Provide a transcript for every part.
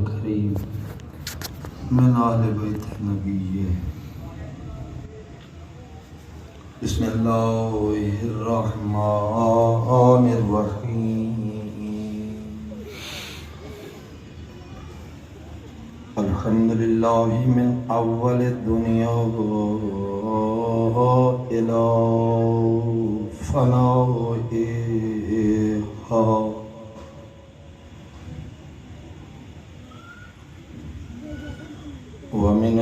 الكريم من آل بيت النبي. بسم الله الرحمن الرحيم. الحمد لله من أول الدنيا إلى فنائها، ومن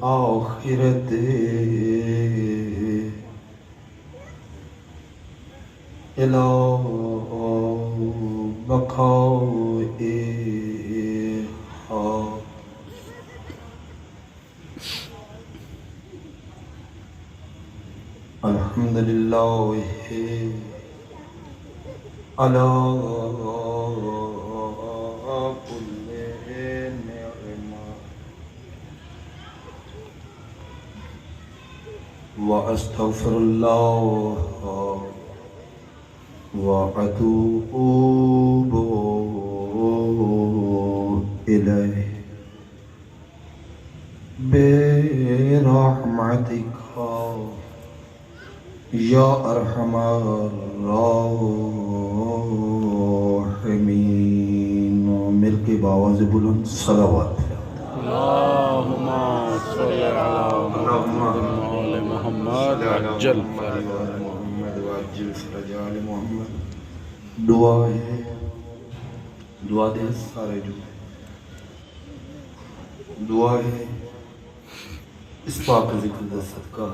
الآخرة إلى بقائها. الحمد لله على كل نعمة، وأستغفر الله وأتوب إليه برحمتك یا ارحم الراحمین. مل کے باواز بلند صلوات. اللهم صل على محمد وعلى محمد وعجل محمد وعجل فرجال محمد. دعا ہے، دعا دے سارے جو دعا ہے اس پاک ذکر دا صدقہ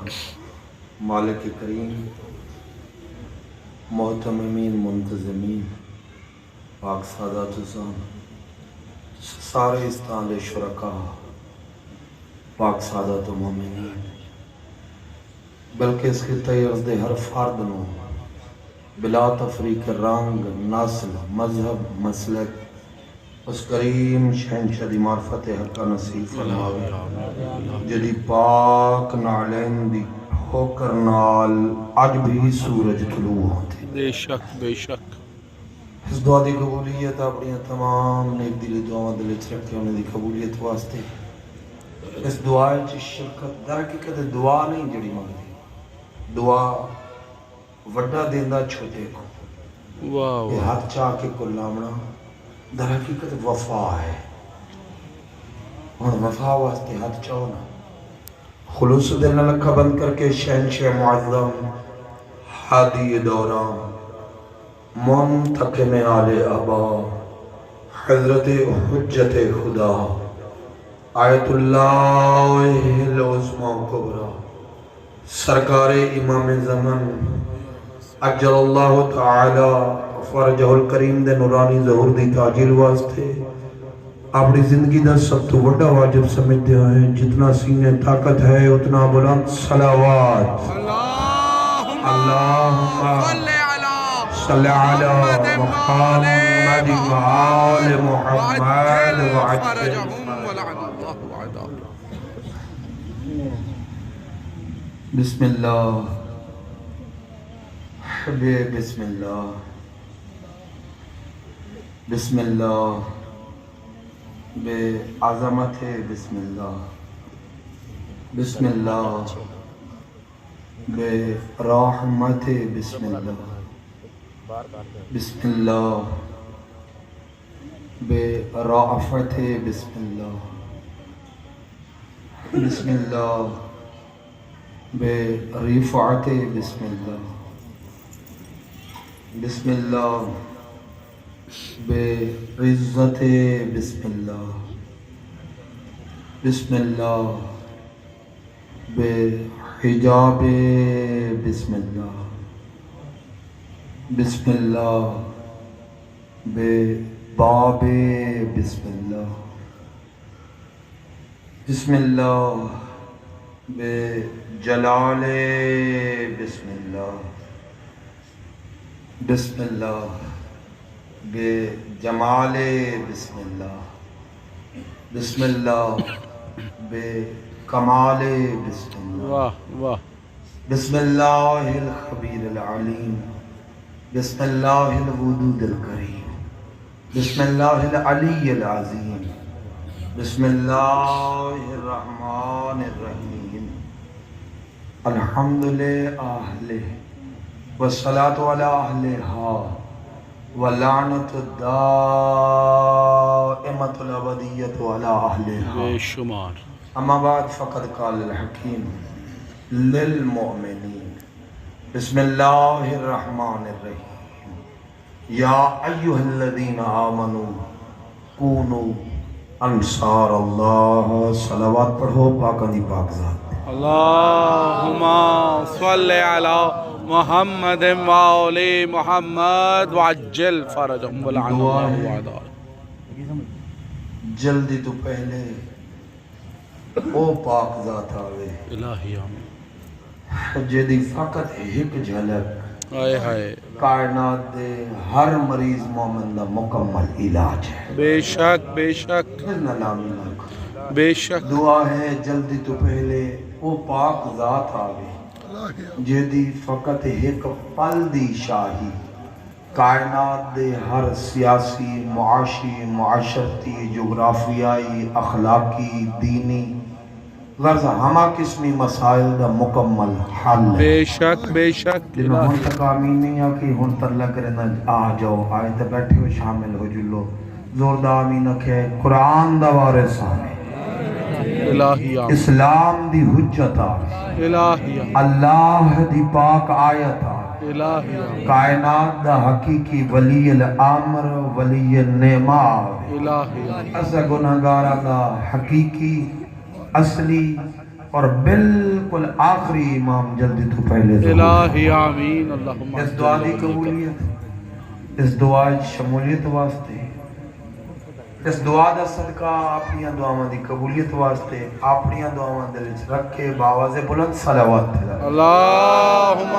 مالک کریم، محتممین منتظمین، پاک سادات حسان، سارے استان شرکا، پاک سادات و مومنین، بلکہ اس خطۂ ارض دے ہر فرد نو بلا تفریق رنگ، نسل، مذہب، مسلک اس کریم شہنشاہ دی معرفت حقہ نصیب فرماوے، جدی پاک نالین دی ہو کر نال آج بھی سورج طلوع ہوتے. بے شک بے شک. اس دعا دی قبولیت اپنی تمام نیک دلی دعاواں دل وچ رکھ کے انہاں دی قبولیت واسطے اس دعا وچ شرکت در حقیقت دعا نہیں جڑی منگدی، دعا وڈا دیندا چھوٹے کو، واہ یہ ہاتھ چاہ کے کو لامنا در حقیقت وفا ہے. اور وفا واسطے ہاتھ چاہو نا، خلوص دل نہ لکھا بند کر کے شہنشاہ معظم ہادی دوران منتقم آل ابا حضرت حجت خدا آیت اللہ العظمی کبریٰ سرکار امام زمن اجل اللہ تعالی فرجہ الکریم دے نورانی ظہور دی تاجیل واسطے اپنی زندگی دا سب تو بڑا واجب سمجھتے ہیں. جتنا سینے طاقت ہے اتنا بلند صلوات. اللہم صلی علی محمد وآل محمد وعجل. بسم اللہ حبیب، بسم اللہ، بسم اللہ بے عظمت ہے، بسم اللہ، بسم اللہ بے رحمت ہے، بسم اللہ، بسم اللہ بے رافت ہے، بسم اللہ، بسم اللہ بے رفعت ہے، بسم اللہ، بسم اللہ بے عزت، بسم اللہ، بسم اللہ بے حجاب، بسم اللہ، بسم اللہ بے باب، بسم اللہ، بسم اللہ بے جلال، بسم اللہ، بسم اللہ بے جمال، بسم اللہ، بسم اللہ بے کمال، بسم اللہ، واہ واہ. بسم اللہ الخبیر العلیم، بسم اللہ الودود الکریم، بسم اللہ العلی العظیم بسم اللہ الرحمن الرحیم الحمد للہ والصلاة علی اہلہا واللعنت الدائمۃ الابدیۃ علی اہلہا بے شمار. اما بعد فقد قال الحکیم للمؤمنین بسم اللہ الرحمن الرحیم یا ایہا الذین آمنوا کونوا انصار اللہ. صلوات پڑھو پاک دی پاک ذات. اللہم صلی علی محمد وآل محمد وعجل فرجہم ولعن اللہ وعدائهم. جلدی تو پہلے او پاک ذات آوے الہی آمین. جدی فقط ایک جھلک آئے ہائے. کائنات دے ہر مریض مومن دا مکمل علاج ہے. بے شک بے شک پھر نہ لامی نہ کھا. بے شک. دعا ہے جلدی تو پہلے او پاک ذات آوے جدی فقط ایک پل دی شاہی کائنات دے ہر سیاسی معاشی معاشرتی جغرافیائی اخلاقی دینی غرض ہما قسمی مسائل دا مکمل حل ہے. بے شک بے شک. جنہوں ہن تک آمین نہیں آکی ہن تر لگ رہے نا آ جاؤ آئے تے بیٹھے ہو شامل ہو جلو زور دا آمین رکھے. قرآن دا وارث آمین الہی آمین. اسلام دی حجت آمین الہی آمین. اللہ دی پاک آیت آمین الہی آمین. کائنات دا حقیقی ولی الامر ولی النعمہ آمین. الہی آمین. ایسا گناہگارہ دا حقیقی اصلی اور بالکل آخری امام جلدی تو پہلے الہی آمین. اللہم اس دعا دی قبولیت اس دعا شمولیت واسطے اس دعا دا صدقہ اپنی دعاواں دی قبولیت واسطے اپنی دعاواں دل وچ رکھ کے باواز بلند صلوات پھیلا. اللہم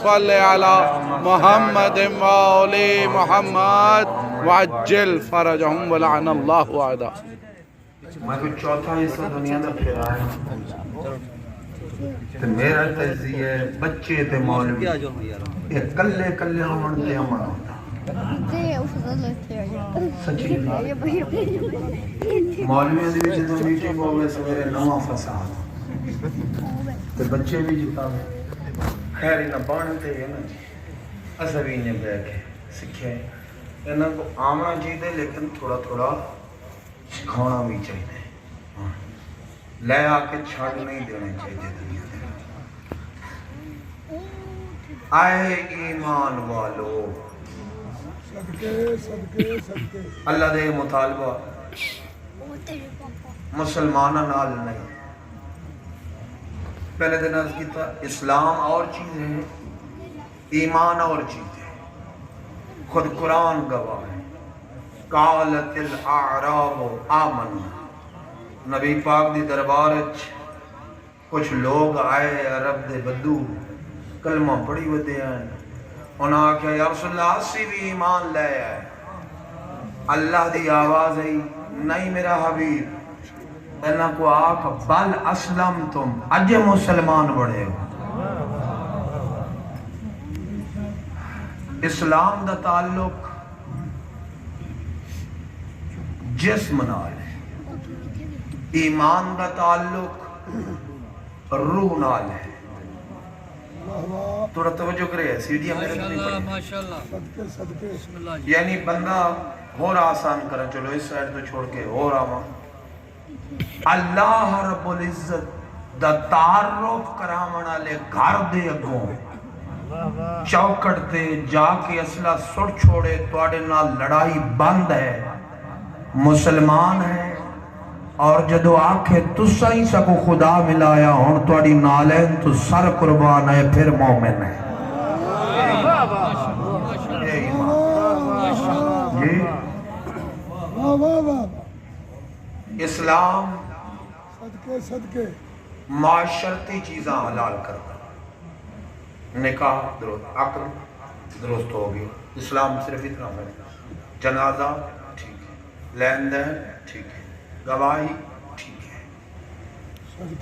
صلی علی محمد وآل محمد وعجل فرجہم ولعن اللہ وعدائهم. میں کوئی چوتھا حصہ دنیا دا پھر آیا تے میرا تجزیہ بچے تے مولوی یہ کلے کلے ہومن تے امن ہوتا. سچی مولویوں دی وچ جو میٹنگ ہوے سویرے نواں فساد تے بچے بھی جتا خیر نہ بن تے نا اسا بھی نے بیٹھ کے سکھے انہاں کو آمنا چاہیے لیکن تھوڑا تھوڑا سکھانا بھی چاہیے. لے آ کے چھڑ نہیں دینے چاہیے دنیا دے. آئے ایمان والو اللہ دے مطالبہ مسلمانہ نال نہیں. پہلے دن عرض کیتا اسلام اور چیز ہے ایمان اور چیز ہے. خود قرآن گواہ ہے. قالت الاعراب آمنا. نبی پاک دی دربار کچھ لوگ آئے عرب دے بدو کلمہ پڑھی ہوتے ہیں. انہاں آکھا یا رسول اللہ اسی بھی ایمان لے آئے. اللہ دی آواز ہے نہیں میرا حبیب انہاں کو آکھا بل اسلم تم اج مسلمان بڑے ہو. اسلام دا تعلق جسم نال ہے. ایمان دا تعلق روح نال ہے. تھوڑا توجہ کرے سیڑھیاں میرے تو نہیں پڑی یعنی بندہ ہو رہا آسان کرا چلو اس سائڈ تو چھوڑ کے ہو رہا ماں اللہ رب العزت دا تعارف کرامنا لے گھر دے اگوں چوکڑ تے جا کے اسلحہ سڑ چھوڑے توڑے نہ لڑائی بند ہے مسلمان ہے اور جدو آنکھیں تسا ہی سکو خدا ملایا ہون توڑی نالین تو سر قربان ہے پھر مومن ہے. جی اسلام معاشرتی چیزاں حلال کرتا. نکاح درست عقل درست ہوگی. اسلام صرف اتنا ہے جنازہ ٹھیک ہے لین دین ٹھیک ہے گواہی ٹھیک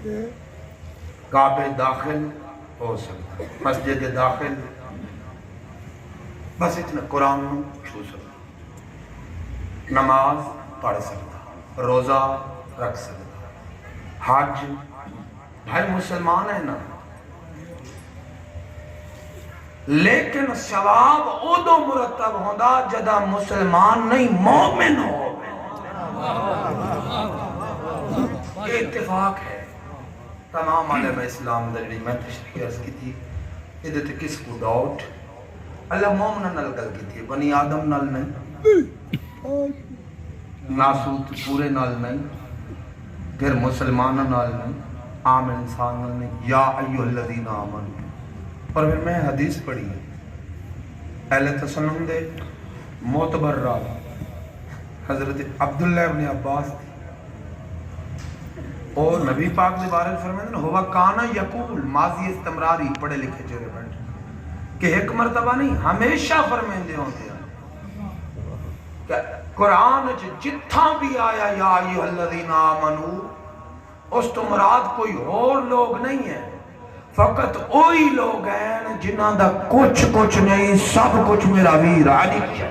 ہے کعبے داخل ہو سکتا مسجد داخل بس اتنا قرآن چھو سکتا. نماز پڑھ سکتا، روزہ رکھ سکتا، حج، بھائی مسلمان ہے نا، لیکن ثواب ادو مرتب ہوندا جدا مسلمان نہیں مومن ہو۔ یہ اتفاق ہے تمام عالم اسلام دا جڑی میں تشریح عرض کی تھی، یہ تے کس کو ڈاؤٹ؟ اللہ مومن نال گل کی تھی، بنی آدم نال نہیں، ناسوت پورے نال نہیں، پھر مسلمان نال نہیں، عام انسان نال نہیں، یا ایھا الذین آمنوا۔ اور پھر میں حدیث پڑھی ہے اہل تسنن دے معتبر راوی حضرت عبداللہ ابن عباس تھی، اور نبی پاک دے بارے میں فرمائے نا ہوا کانا یقول، ماضی استمراری پڑھے لکھے جو ریلیونٹ کہ ایک مرتبہ نہیں ہمیشہ فرمائے ہوتے ہیں کہ قرآن جتھا بھی آیا یا ایھا الذین آمنو، اس تو مراد کوئی اور لوگ نہیں ہے، فقط وہی لوگ ہیں جنہاں دا کچھ نہیں سب کچھ میرا ویر علی کیا۔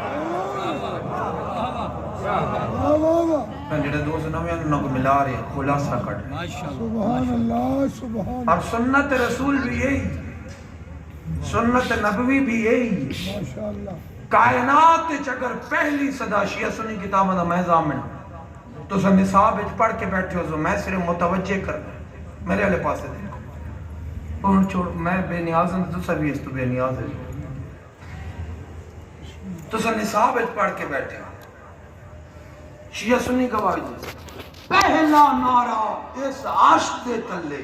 میں جڑے دوست نویں انہوں کو ملا رہے ہیں خلاصہ کٹ رہے ہیں، سبحان اللہ سبحان اور سنت رسول بھی یہی، سنت نبوی بھی یہی، ماشاءاللہ۔ کائنات اگر پہلی صدا شیعہ سنی کتاب دا میں ضامن تو سن نصاب پڑھ کے بیٹھے ہو، میں صرف متوجہ کرنا میرے والے پاسے دیکھو، اور چھوڑ میں بے نیاز ہوں تو سبھی اس تو بے نیاز ہے، تو سن نصاب پڑھ کے بیٹھے شیعہ سنی گواہی دے پہلا نعرہ اس عاشق دے تلے،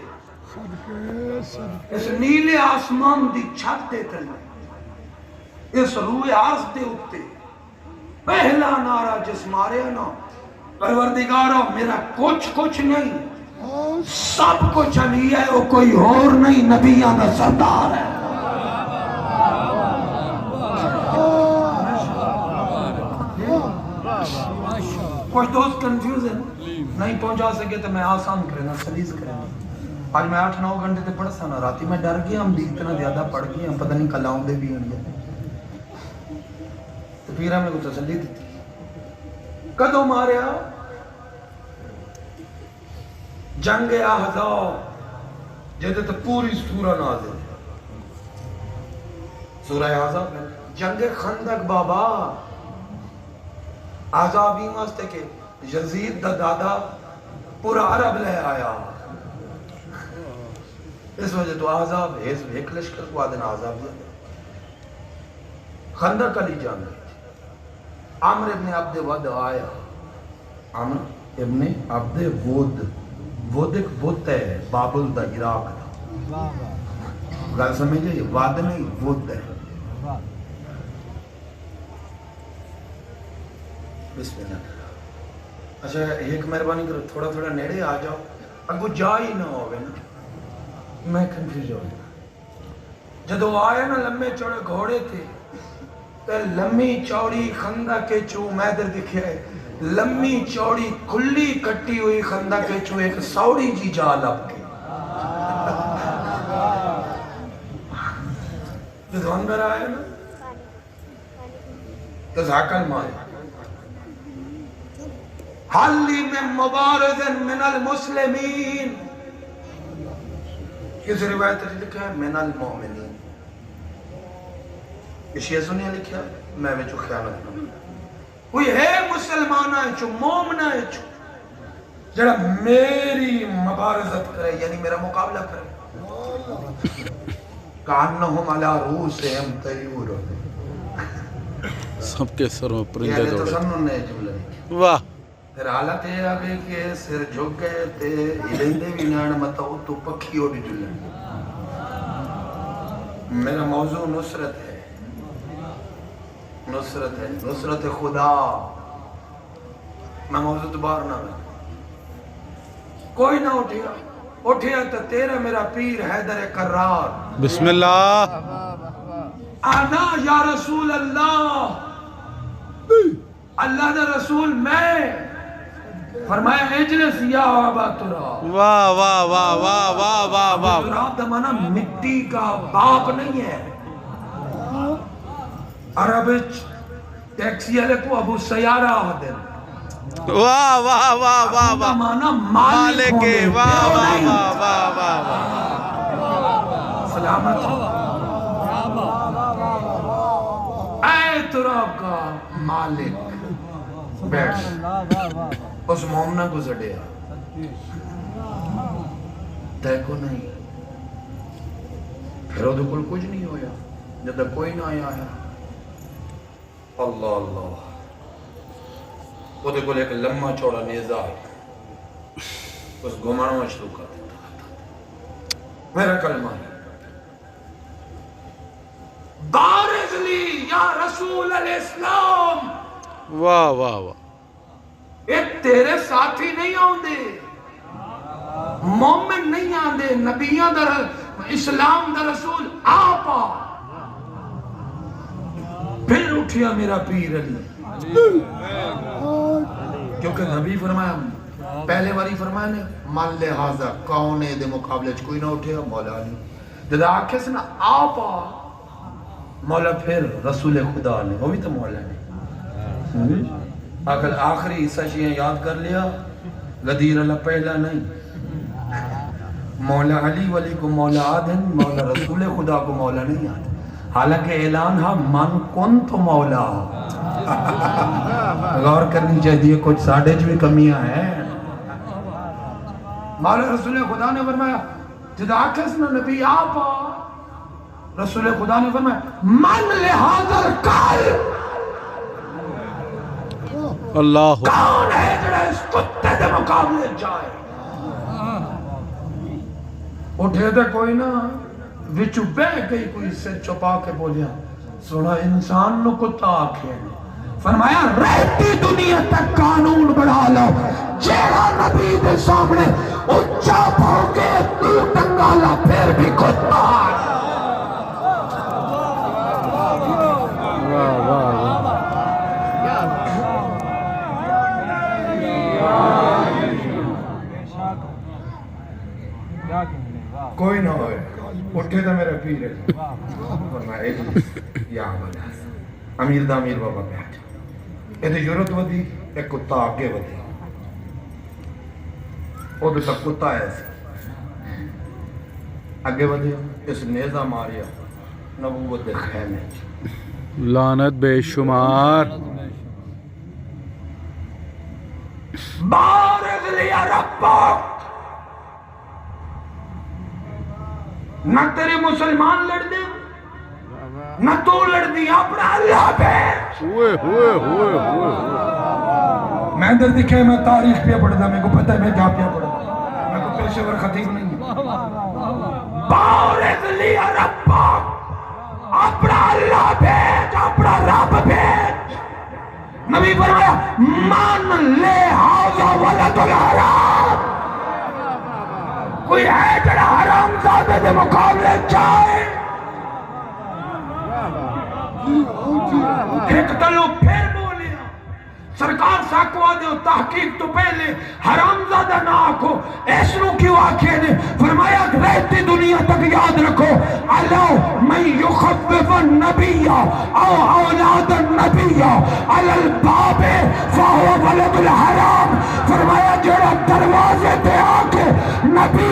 صدقے صدقے اس نیلے آسمان دی چھت دے تلے، اس روح عرض دے اتے پہلا نعرہ جس مارے نا پروردگارہ میرا کچھ نہیں سب کچھ علی ہے، وہ کوئی اور نہیں، نبیان دا سردار ہے۔ کچھ دوست کنفیوز ہیں نہیں پہنچا سکے تو میں آسان کرنا سلیز کرنا، آج میں 8-9 گھنٹے تے پڑھ سا نا، راتی میں ڈر گیا ہم اتنا زیادہ پڑھ گئے ہم پتہ نہیں کل آؤں دے بھی ہوں گے، تو پھر ہمیں کو تسلی دیتی کدوں ماریا جنگ احزاب جہدے تو پوری سورہ نازل سورہ احزاب جنگ خندق بابا احزابی واسطے کہ یزید دا دادا پورا عرب لے آیا، اس وجہ تو احزاب ایک لشکر کو آدھنا احزاب دیا خندق علی جان گئی، عمر ابن عبد ود آیا، عمر ابن عبد ود ایک بت ہے بابل دا عراق دا، گل سمجھے ود نہیں ود ہے، بسم اللہ۔ اچھا ایک مہربانی کرو تھوڑا نیڑے آ جاؤ، اگو جا ہی نہ ہوگے نا، میں کنفیوز ہو گیا جدو آیا نا لمبے چوڑے گھوڑے تھے تے لمبی چوڑی خندق کے چو میں در دکھیا ہے، لمبی چوڑی کھلی کٹی ہوئی خندق کے چو ایک سوڑی جی جا لب کے جدو اندر آیا نا تو زاکل مارے حلی میں مبارز من المسلمین، کس روایت لکھا ہے من المؤمنین، شیعہ سنیہ لکھا ہے میں وچو خیانت نہ کوئی ہے مسلمانہ ہے چو مومنہ ہے چو جڑا میری مبارزت کرے یعنی میرا مقابلہ کرے، کانہم علی رؤوسہم طیور، سب کے سر میں پرندے یہ دوڑے، تسنن نے جملہ لکھی، واہ پھر حالت یہ آگئے کہ سر جھک گئے تے ہلندے بھی نان مطاو تو پکھی اڑ جلے۔ میرا موضوع نصرت ہے، نصرت ہے، نصرت خدا، میں موضوع دوبارہ نہ میں کوئی نہ اٹھیا تو تیرا میرا پیر حیدر کرار، بسم اللہ، آنا یا رسول اللہ، اللہ دا رسول میں، فرمایا اجلس یا ابا تراب، واہ واہ واہ واہ واہ واہ واہ، تراب دا معنی مٹی کا باپ نہیں ہے، عربچ ٹیکسی والے کو ابو سیارہ آتے ہیں واہ واہ واہ واہ واہ مانا مالک ہونے واہ دیو واہ نہیں۔ واہ واہ واہ واہ سلامت اے تراب کا مالک بیٹھ اس مومنہ کو زڑیا دیکھو نہیں پھر وہ کل کچھ نہیں ہویا جب تک کوئی نہ آیا ہے اللہ اللہ وہ کل ایک لمحہ چوڑا نیزہ ہے اس گھمانوں شروع کر دیتا میرا کلمہ ہے بارز لی یا رسول الاسلام واہ واہ واہ یہ تیرے ساتھی نہیں آؤندے مومن نہیں آندے نبیاں در اسلام در رسول آپا پھر اٹھیا میرا پیر علی کیونکہ نبی فرمایا پہلے واری فرمایا نے من لحاظہ کون دے مقابلے کوئی نہ اٹھیا مولا علی جدا آکھے سے نا آپا مولا پھر رسول خدا نے وہ بھی تو مولا نے اگر آخری حصہ چیزیں یاد کر لیا غدیر اللہ پہلا نہیں مولا علی ولی کو مولا آدھن مولا رسول خدا کو مولا نہیں آدھن حالانکہ اعلان ہاں من کن تو مولا غور کرنی چاہیے کچھ ساڑھے جو بھی کمیاں ہیں مولا رسول خدا نے فرمایا جدا آکھس نا نبی آپا رسول خدا نے فرمایا من لحاظر قلب اللہ کون ہے جڑا اس کتے دے مقابلے جائے اٹھے دے کوئی نہ وچو بے گئی کوئی سے چپا کے بولیا سونا انسان نو کتا آکھے فرمایا رہتی دنیا تک قانون بڑھا لو جیڑا نبی دے سامنے اچھا بھوکے تو ٹنگالا پھر بھی کتا واہ واہ واہ کوئی نہ ہوئے اٹھے تھا میرا پیر ہے فرمایا یا بنا امیر دا امیر بابا پہ آجا یہ تو ضرورت ودی ایک کتا آگے ودی وہ تو تک کتا ہے ایسے آگے ودی اس نیزہ ماریا نبوت دے خیمے لعنت بے شمار بارز لیا ربک نہ تیرے مسلمان لڑ دے نہ تو لڑ دی اپنا اللہ پہ ہوئے ہوئے ہوئے ہوئے میں اندر دکھے میں تاریخ پہ پڑھتا میں کو پتہ ہے میں کیا پہ پڑھتا میں کو پیشور خطیب نہیں بارز لیا ربک اپنا اللہ بھیج اپنا رب بھیج نبی فرمایا من لے حاضر ولد الحرام کوئی ہے جڑا حرام زادہ دے مقابلے جائے ایک تلو پھر بولیا سرکار ساکو آدھے ہو تحقیق تو پہلے حرام زادہ نہ آکھو ایسنو کیوں آکھے نے فرمایا رہتی دنیا تک یاد رکھو اللہ من یخفف النبی او اولاد النبی علی الباب فہو ولد الحرام فرمایا جڑا دروازے پہ آکے نبی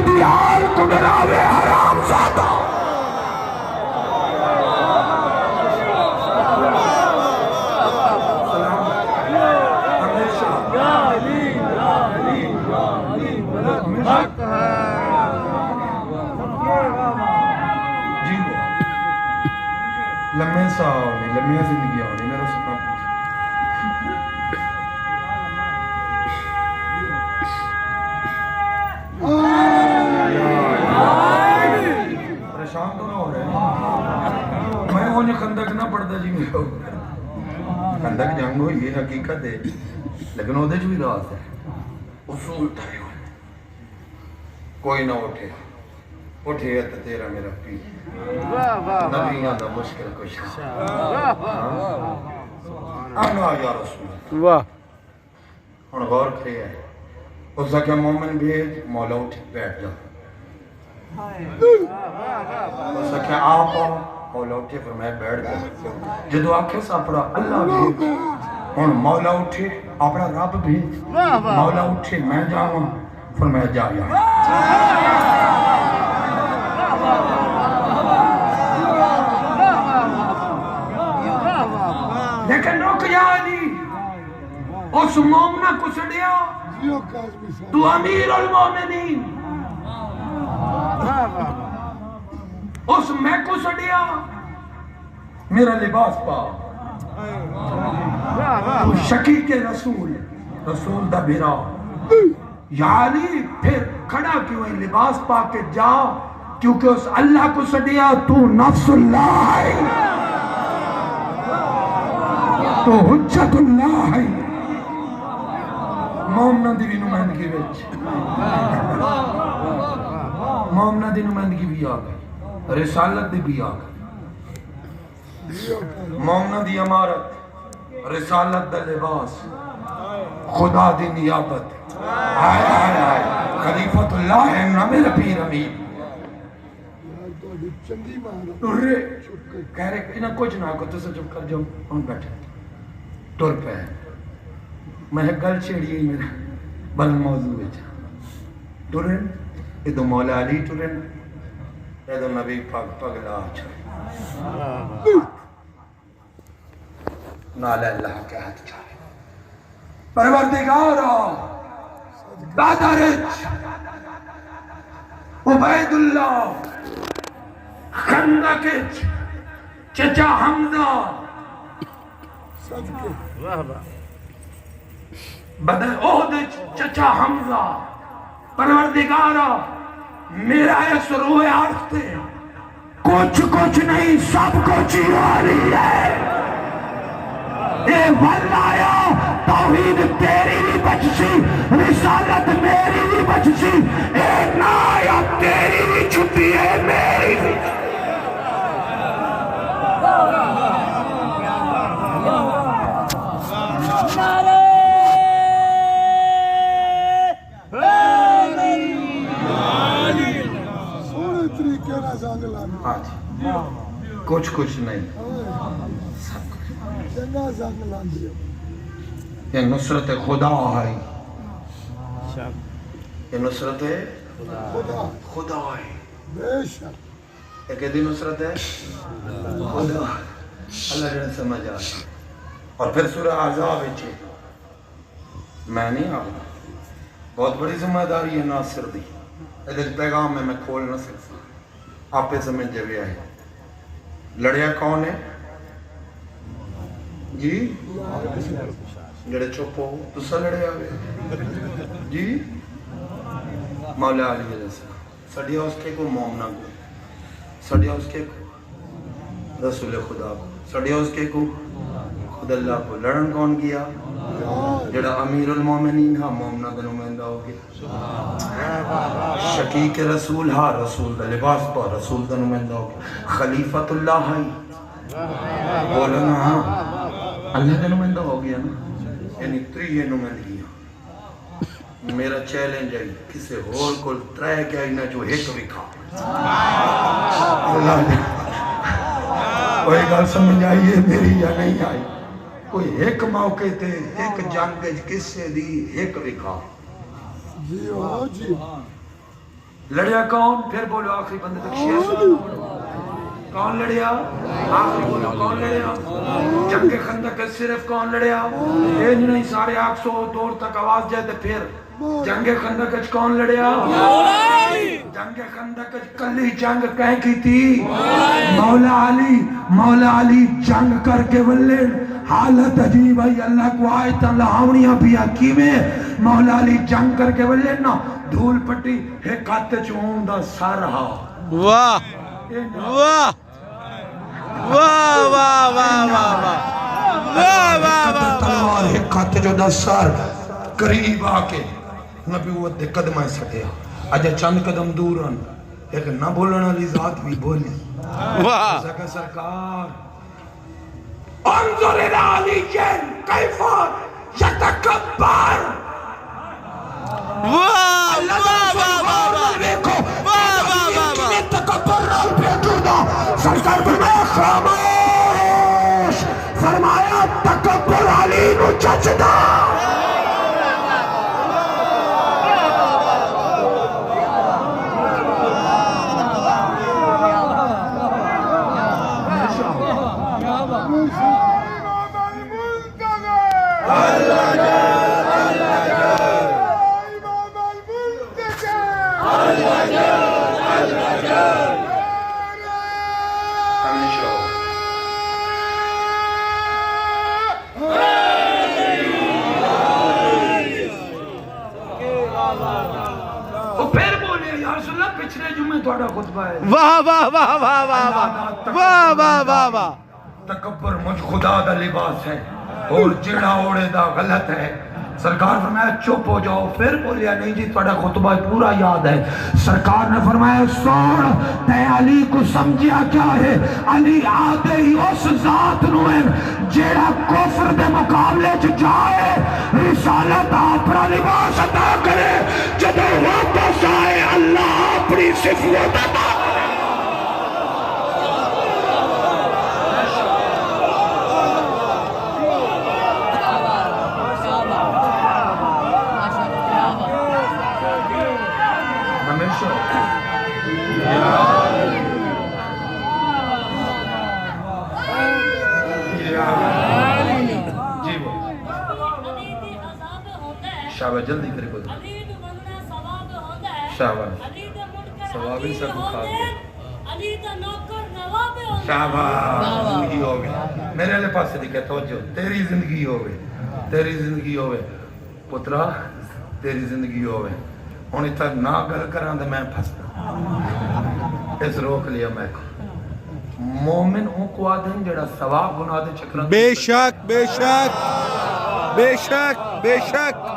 دیال کو ڈراوے حرام زادہ لمحے سا ہونے لمحے زندگی ہونے میرا سنا پریشان تو نہ ہو رہے میں انہیں خندق نہ پڑھتا جی میرا خندق جنگ ہوئی یہ حقیقت ہے لیکن وہ دے جو بھی راز ہے اصول تھے کوئی نہ اٹھے اٹھے تو تیرا میرا پیر نبیاں دا مشکل کچھ آنا یا رسول واہ ہن غور کرے ہے اس کا کیا مومن بھیج مولا اٹھ بیٹھ جا اس کا کیا آپ مولا اٹھے فرمایا بیٹھ گیا جدو آنکھیں ساپڑا اللہ بھیج ہن مولا اٹھے اپنا رب بھیج مولا اٹھے میں جاواں فرمایا جا یا لیکن رک جا علی اس مومنہ کو سڑیا جیو کاظمی صاحب تو امیر المومنین اس میں کو سڑیا میرا لباس پا تو شقیق رسول رسول دا بھیرا یا علی پھر کھڑا کیوں ہے لباس پا کے جا کیونکہ اس اللہ کو سڑیا تو نفس اللہ ہے تو حجت اللہ ہے مومنہ دی بھی نمائندگی وچ مومنہ دی نمائندگی بھی آ گئی رسالت دی بھی آ گئی مومنہ دی امارت رسالت دا لباس خدا دی نیابت آئے آئے آئے خلیفت اللہ ہے نہ میرا پیر امیر چنگی مہارت ٹرے کہہ رہے انہاں کچھ نہ کو تو سے چپ کر جاؤ ہم بیٹھے ٹر پہ میں گل چھیڑی ہے میرا بل موضوع ہے ٹرن ادھو مولا علی ٹرن ادھو نبی پاک پگلا چھوڑ نالے اللہ کے ہاتھ چاہے پروردگارا دادرچ عبید اللہ خندقچ چچا حمزہ صدقے بدر احد چچا حمزہ پروردگارا میرا اس روح آرتے کچھ نہیں سب کچھ ہی والی ہے اے واللہ توحید تیری بھی بچسی رسالت میری بھی بچسی اے نایا تیری بھی چھٹی ہے میری بھی سونے طریقے نہ زنگ لانا کچھ نہیں چنگا زنگ لان دیا یہ نصرت خدا ہے یہ نصرت خدا خدا ہے بے شک ایک دی نصرت ہے خدا اللہ جنہیں سمجھ آتا اور پھر سورہ عذاب ہے میں نہیں آگا بہت بڑی ذمہ داری ہے ناصر دی ایک پیغام میں کھول نہ سکتا آپ پہ سمجھ جبی آئے لڑیا کون ہے جی جڑے چھپو تو سا لڑیا ہوئے جی مولا علی علیہ السلام سڑیا اس کے کو مومنہ کو سڑیا اس کے کو رسول خدا کو سڑیا اس کے کو خود اللہ کو لڑن کون کیا جڑا امیر المومنین ہاں مومنہ دا نمائندہ ہو گیا شقیق رسول ہاں رسول دا لباس پا رسول دا نمائندہ ہو گیا خلیفت اللہ ہاں بولنا ہاں اللہ دا نمائندہ ہو گیا نا یعنی تریہ نمائندگی میرا چیلنج ہے کسے ہور کو ترائے کیا ہی نہ جو ایک بھی کھا اللہ نے کوئی گل سمجھ آئیے میری یا نہیں آئی کوئی ایک موقع تے ایک جنگ کسے دی ایک بھی کھا جی ہو جی لڑیا کون پھر بولو آخری بندے تک شیئر سنو کون لڑیا آخری بولو کون لڑیا جنگ خندق صرف کون لڑیا یہ نہیں سارے 800 دور تک آواز جائے تے پھر جنگ خندق کون لڑیا جنگ خندق کلی جنگ کہیں کی تھی مولا علی جنگ کر کے ولے حالت عجیب ہے اللہ کو آیتاں لہاونیاں بھی کی میں مولا علی جنگ کر کے ولے نا دھول پٹی ایک ہاتھ چون دا سر ہا واہ واہ واہ واہ واہ واہ تلوار ایک ہاتھ جو دا سر قریب آکے نبیوت دے قدمہ سٹیا اجا چند قدم دوران ایک نہ بولنا علی ذات بھی بولی واہ زکر سرکار انظر الى علی کیف یتکبر واہ اللہ واہ واہ واہ دیکھو واہ واہ واہ تکبر رال پہ جڑنا سرکار فرمایا جچدا پھر بولے یا رسول اللہ پچھلے جمعے تھوڑا خطبہ ہے واہ واہ واہ واہ واہ واہ واہ واہ واہ واہ تکبر مجھ خدا دا لباس ہے اور جڑا اوڑے دا غلط ہے سرکار فرمایا چپ ہو جاؤ پھر بولیا نہیں جی تھوڑا خطبہ پورا یاد ہے سرکار نے فرمایا سن تے علی کو سمجھیا کیا ہے علی آتے ہی اس ذات نو ہے جیڑا کفر دے مقابلے چ جائے رسالت اپنا لباس عطا کرے جدو واپس آئے اللہ اپنی صفات عطا شاباش جلدی کرے کوئی شاباش ثواب ہی سب کھا گیا شاباش زندگی ہو گئی میرے لئے پاس سے دکھے توجہ تیری زندگی ہو گئی تیری زندگی ہو گئی پترا تیری زندگی ہو گئی ہوں اتنا نہ گل کران دے میں پھستا اس روک لیا میں کو مومن ہوں کو آدھیں جڑا ثواب گناہ دے چکران بے شک بے شک بے شک بے شک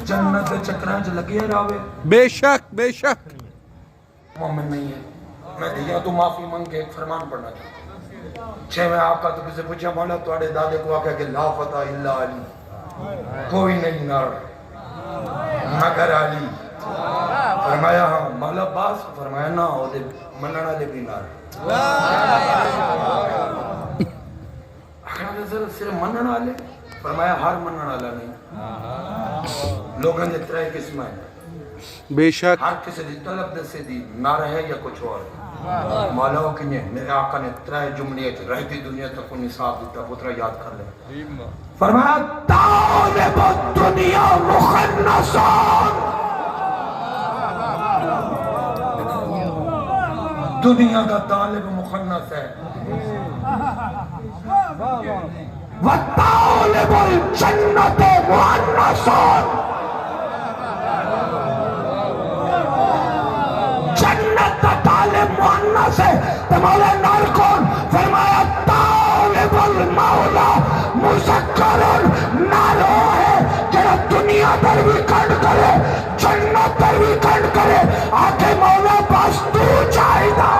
جنت دے چکران چ لگے راوے بے شک بے شک مومن نہیں ہے میں یا تو معافی مانگ کے ایک فرمان پڑھنا چاہتا چھے میں آپ کا تو کسے پوچھا مولا توڑے دادے کو آکھا کہ لا فتح الا علی کوئی نہیں نار مگر علی فرمایا ہاں مولا باس فرمایا نا ہو دے مننا دے بھی نار صرف مننا لے فرمایا ہر مننا لے نہیں لوگوں نے ترائے قسم ہے بے شک ہر کسی دی طلب دے سے دی نہ رہے یا کچھ اور مولا ہو کنیے میرے آقا نے ترائے جملے رہتی دنیا تک انہیں صاحب دیتا پترہ یاد کر لے فرمایا طالب الدنیا مخنصان دنیا کا طالب مخنص ہے وَطَالِبُ الْجَنَّةِ مُعَنَّصَانِ جنت کا طالب مؤنث ہے تو مولا نال کون فرمایا طالب المولا مذکر نال وہ ہے جڑا دنیا پر بھی کنڈ کرے جنت پر بھی کنڈ کرے آکے مولا بس تو چاہیدہ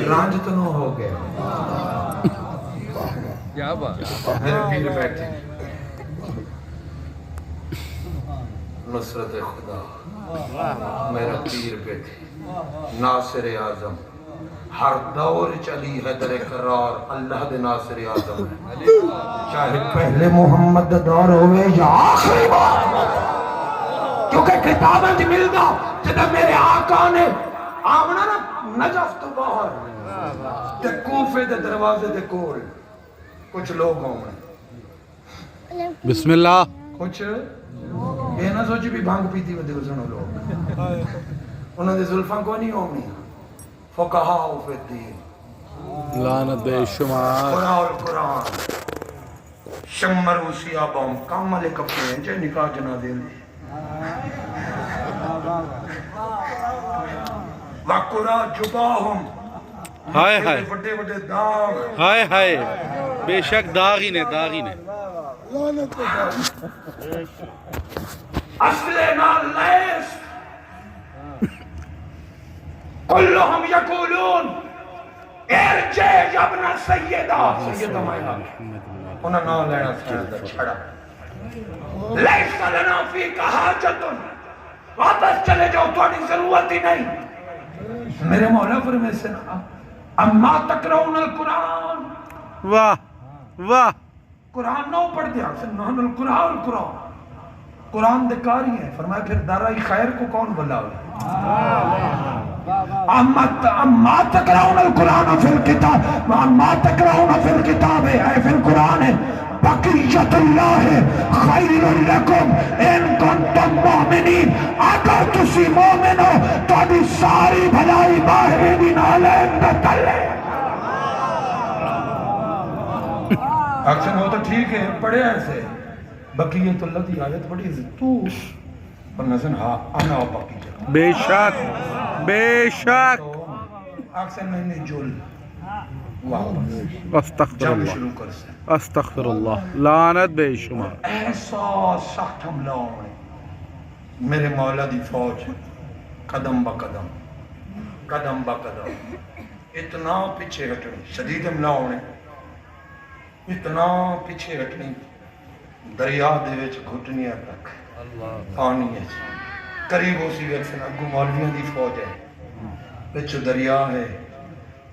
رانج تو نہ ہو گئے کیا بات میرے پیر بیٹھے نصرت خدا میرا پیر بیٹھے ناصر اعظم ہر دور چلی ہے در قرار اللہ دے ناصر اعظم ہے چاہے پہلے محمد دا دور ہوئے یا آخری بار کیونکہ کتابیں جی مل گا جب میرے آقا نے آمنا نا نجف تو باہر تے کوفے دے دروازے دے کول کچھ لوگ آمنے بسم اللہ کچھ یہ نہ سوچی بھی بھانگ پیتی میں دیکھو لوگ انہوں نے ظلفان کو نہیں آمنی فقہاء فی الدین لعنت بے شمار قرآن قرآن شمر اسیا بام کامل کپڑے ہیں چاہے نکاح جنا دے لیں وَقُرَا جُبَاهُمْ ہائے ہائے بڑے بڑے داغ ہائے ہائے بے شک داغی نے داغی نے اصل نال لیس کلہم یقولون ارجع یا ابن سیدہ مائنہ انہاں نام لینا سیدہ چھڑا لیس لنا فی کا حاجتن واپس چلے جاؤ تھوڑی ضرورت ہی نہیں میرے مولا فرمائے سے اما تقرؤون القرآن واہ واہ قرآن نہ پڑھ دیا نحن القرآن قرآن دکاری ہے فرمایا پھر دارہ خیر کو کون بلاوے اما تقرؤون القرآن فی الکتاب اما تقرؤون فی الکتاب اے فی القرآن بقیت اللہ خیر لکم ان کنتم مومنین اگر تسی مومن ہو تو ابھی ساری بھلائی باہر دین علیہ تلے اکشن ہو تو ٹھیک ہے پڑھے ایسے بقیت اللہ کی آیت پڑھی تو پر نظر ہاں آنا ہو بقیت بے شک بے شک اکشن میں نے جول استغفر جنگ اللہ شروع کر سے استغفر اللہ لعنت بے شمار ایسا سخت حملہ ہونے میرے مولا دی فوج قدم با قدم قدم با قدم اتنا پیچھے ہٹنی شدید حملہ ہونے اتنا پیچھے ہٹنی دریا دے وچ گھٹنیاں تک پانی ہے قریب ہو سی ویکسن اگو مولویاں دی فوج ہے وچ دریا ہے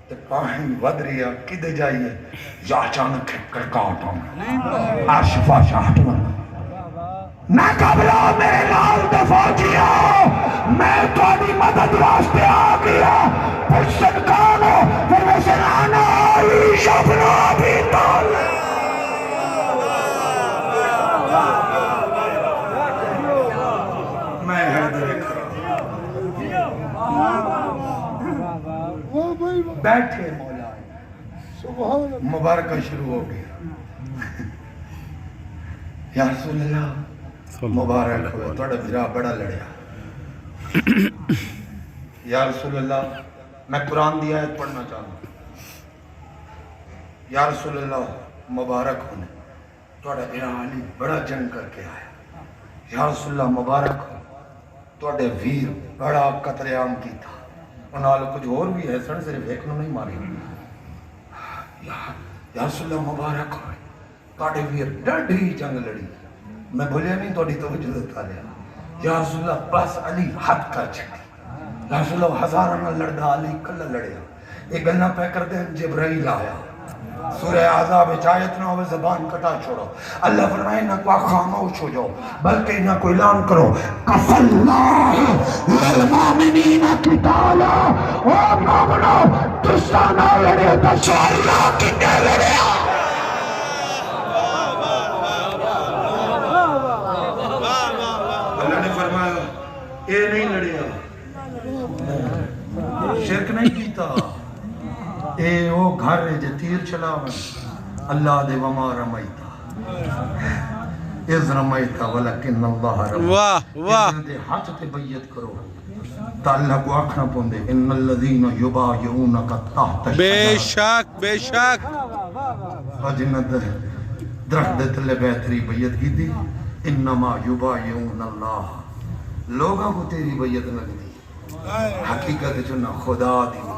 تے پانی ود رہی ہے کدے جائیے یا اچانک کڑکاٹ ہونا آشفا شاہٹوں نہ قبلہ میرے لال دے فوجیاں میں تھوڑی مدد واسطے آ گیا پھر صدقانو پھر میں سنانا علی شفنا بھی تال میں حیدر واہ بھائی واہ بیٹھے مولا سبحان اللہ مبارکہ شروع ہو گیا یا رسول اللہ مبارک ہو توڑا بھرا بڑا لڑیا یا رسول اللہ میں قرآن دی آیت پڑھنا چاہتا ہوں یا رسول اللہ مبارک ہونے توڑا بھرا علی بڑا جنگ کر کے آیا یا رسول اللہ مبارک ہو توڑے ویر بڑا قتل عام کی تھا انہوں کچھ اور بھی ہے سن صرف ایک نو نہیں ماری یا رسول اللہ مبارک ہوئے توڑے ویر ڈڑی جنگ لڑی میں بھولیا نہیں توڑی توجہ دیتا لیا یا رسول اللہ بس علی حد کر چھٹی یا رسول اللہ ہزارانہ لڑدا علی کل لڑیا ایک گلنا پہ کر دیں جبرائیل آیا سورہ عذاب چایت نہ ہوئے زبان کٹا چھوڑو اللہ فرمائے نہ کوئی خاموش ہو جاؤ بلکہ نہ کوئی اعلان کرو کف اللہ للمومنین قتالا او مومنو تسانا لڑے تو اللہ کنے لڑے اللہ نے فرمایا اے نہیں لڑیا شرک نہیں کیتا اے وہ گھر ہے جو تیر چلا اللہ دے وما رمیتا از رمیتا ولکن اللہ رمیتا واہ واہ دے ہاتھ تے بیعت کرو تا اللہ کو آنکھنا پوندے ان الذین یبایعونک تحت بے الشجرہ شک بے شک جنت درخت دے تلے بہتری بیعت کی دی انما یبایعون اللہ لوگوں کو تیری بیعت لگ دی حقیقت چنا خدا دی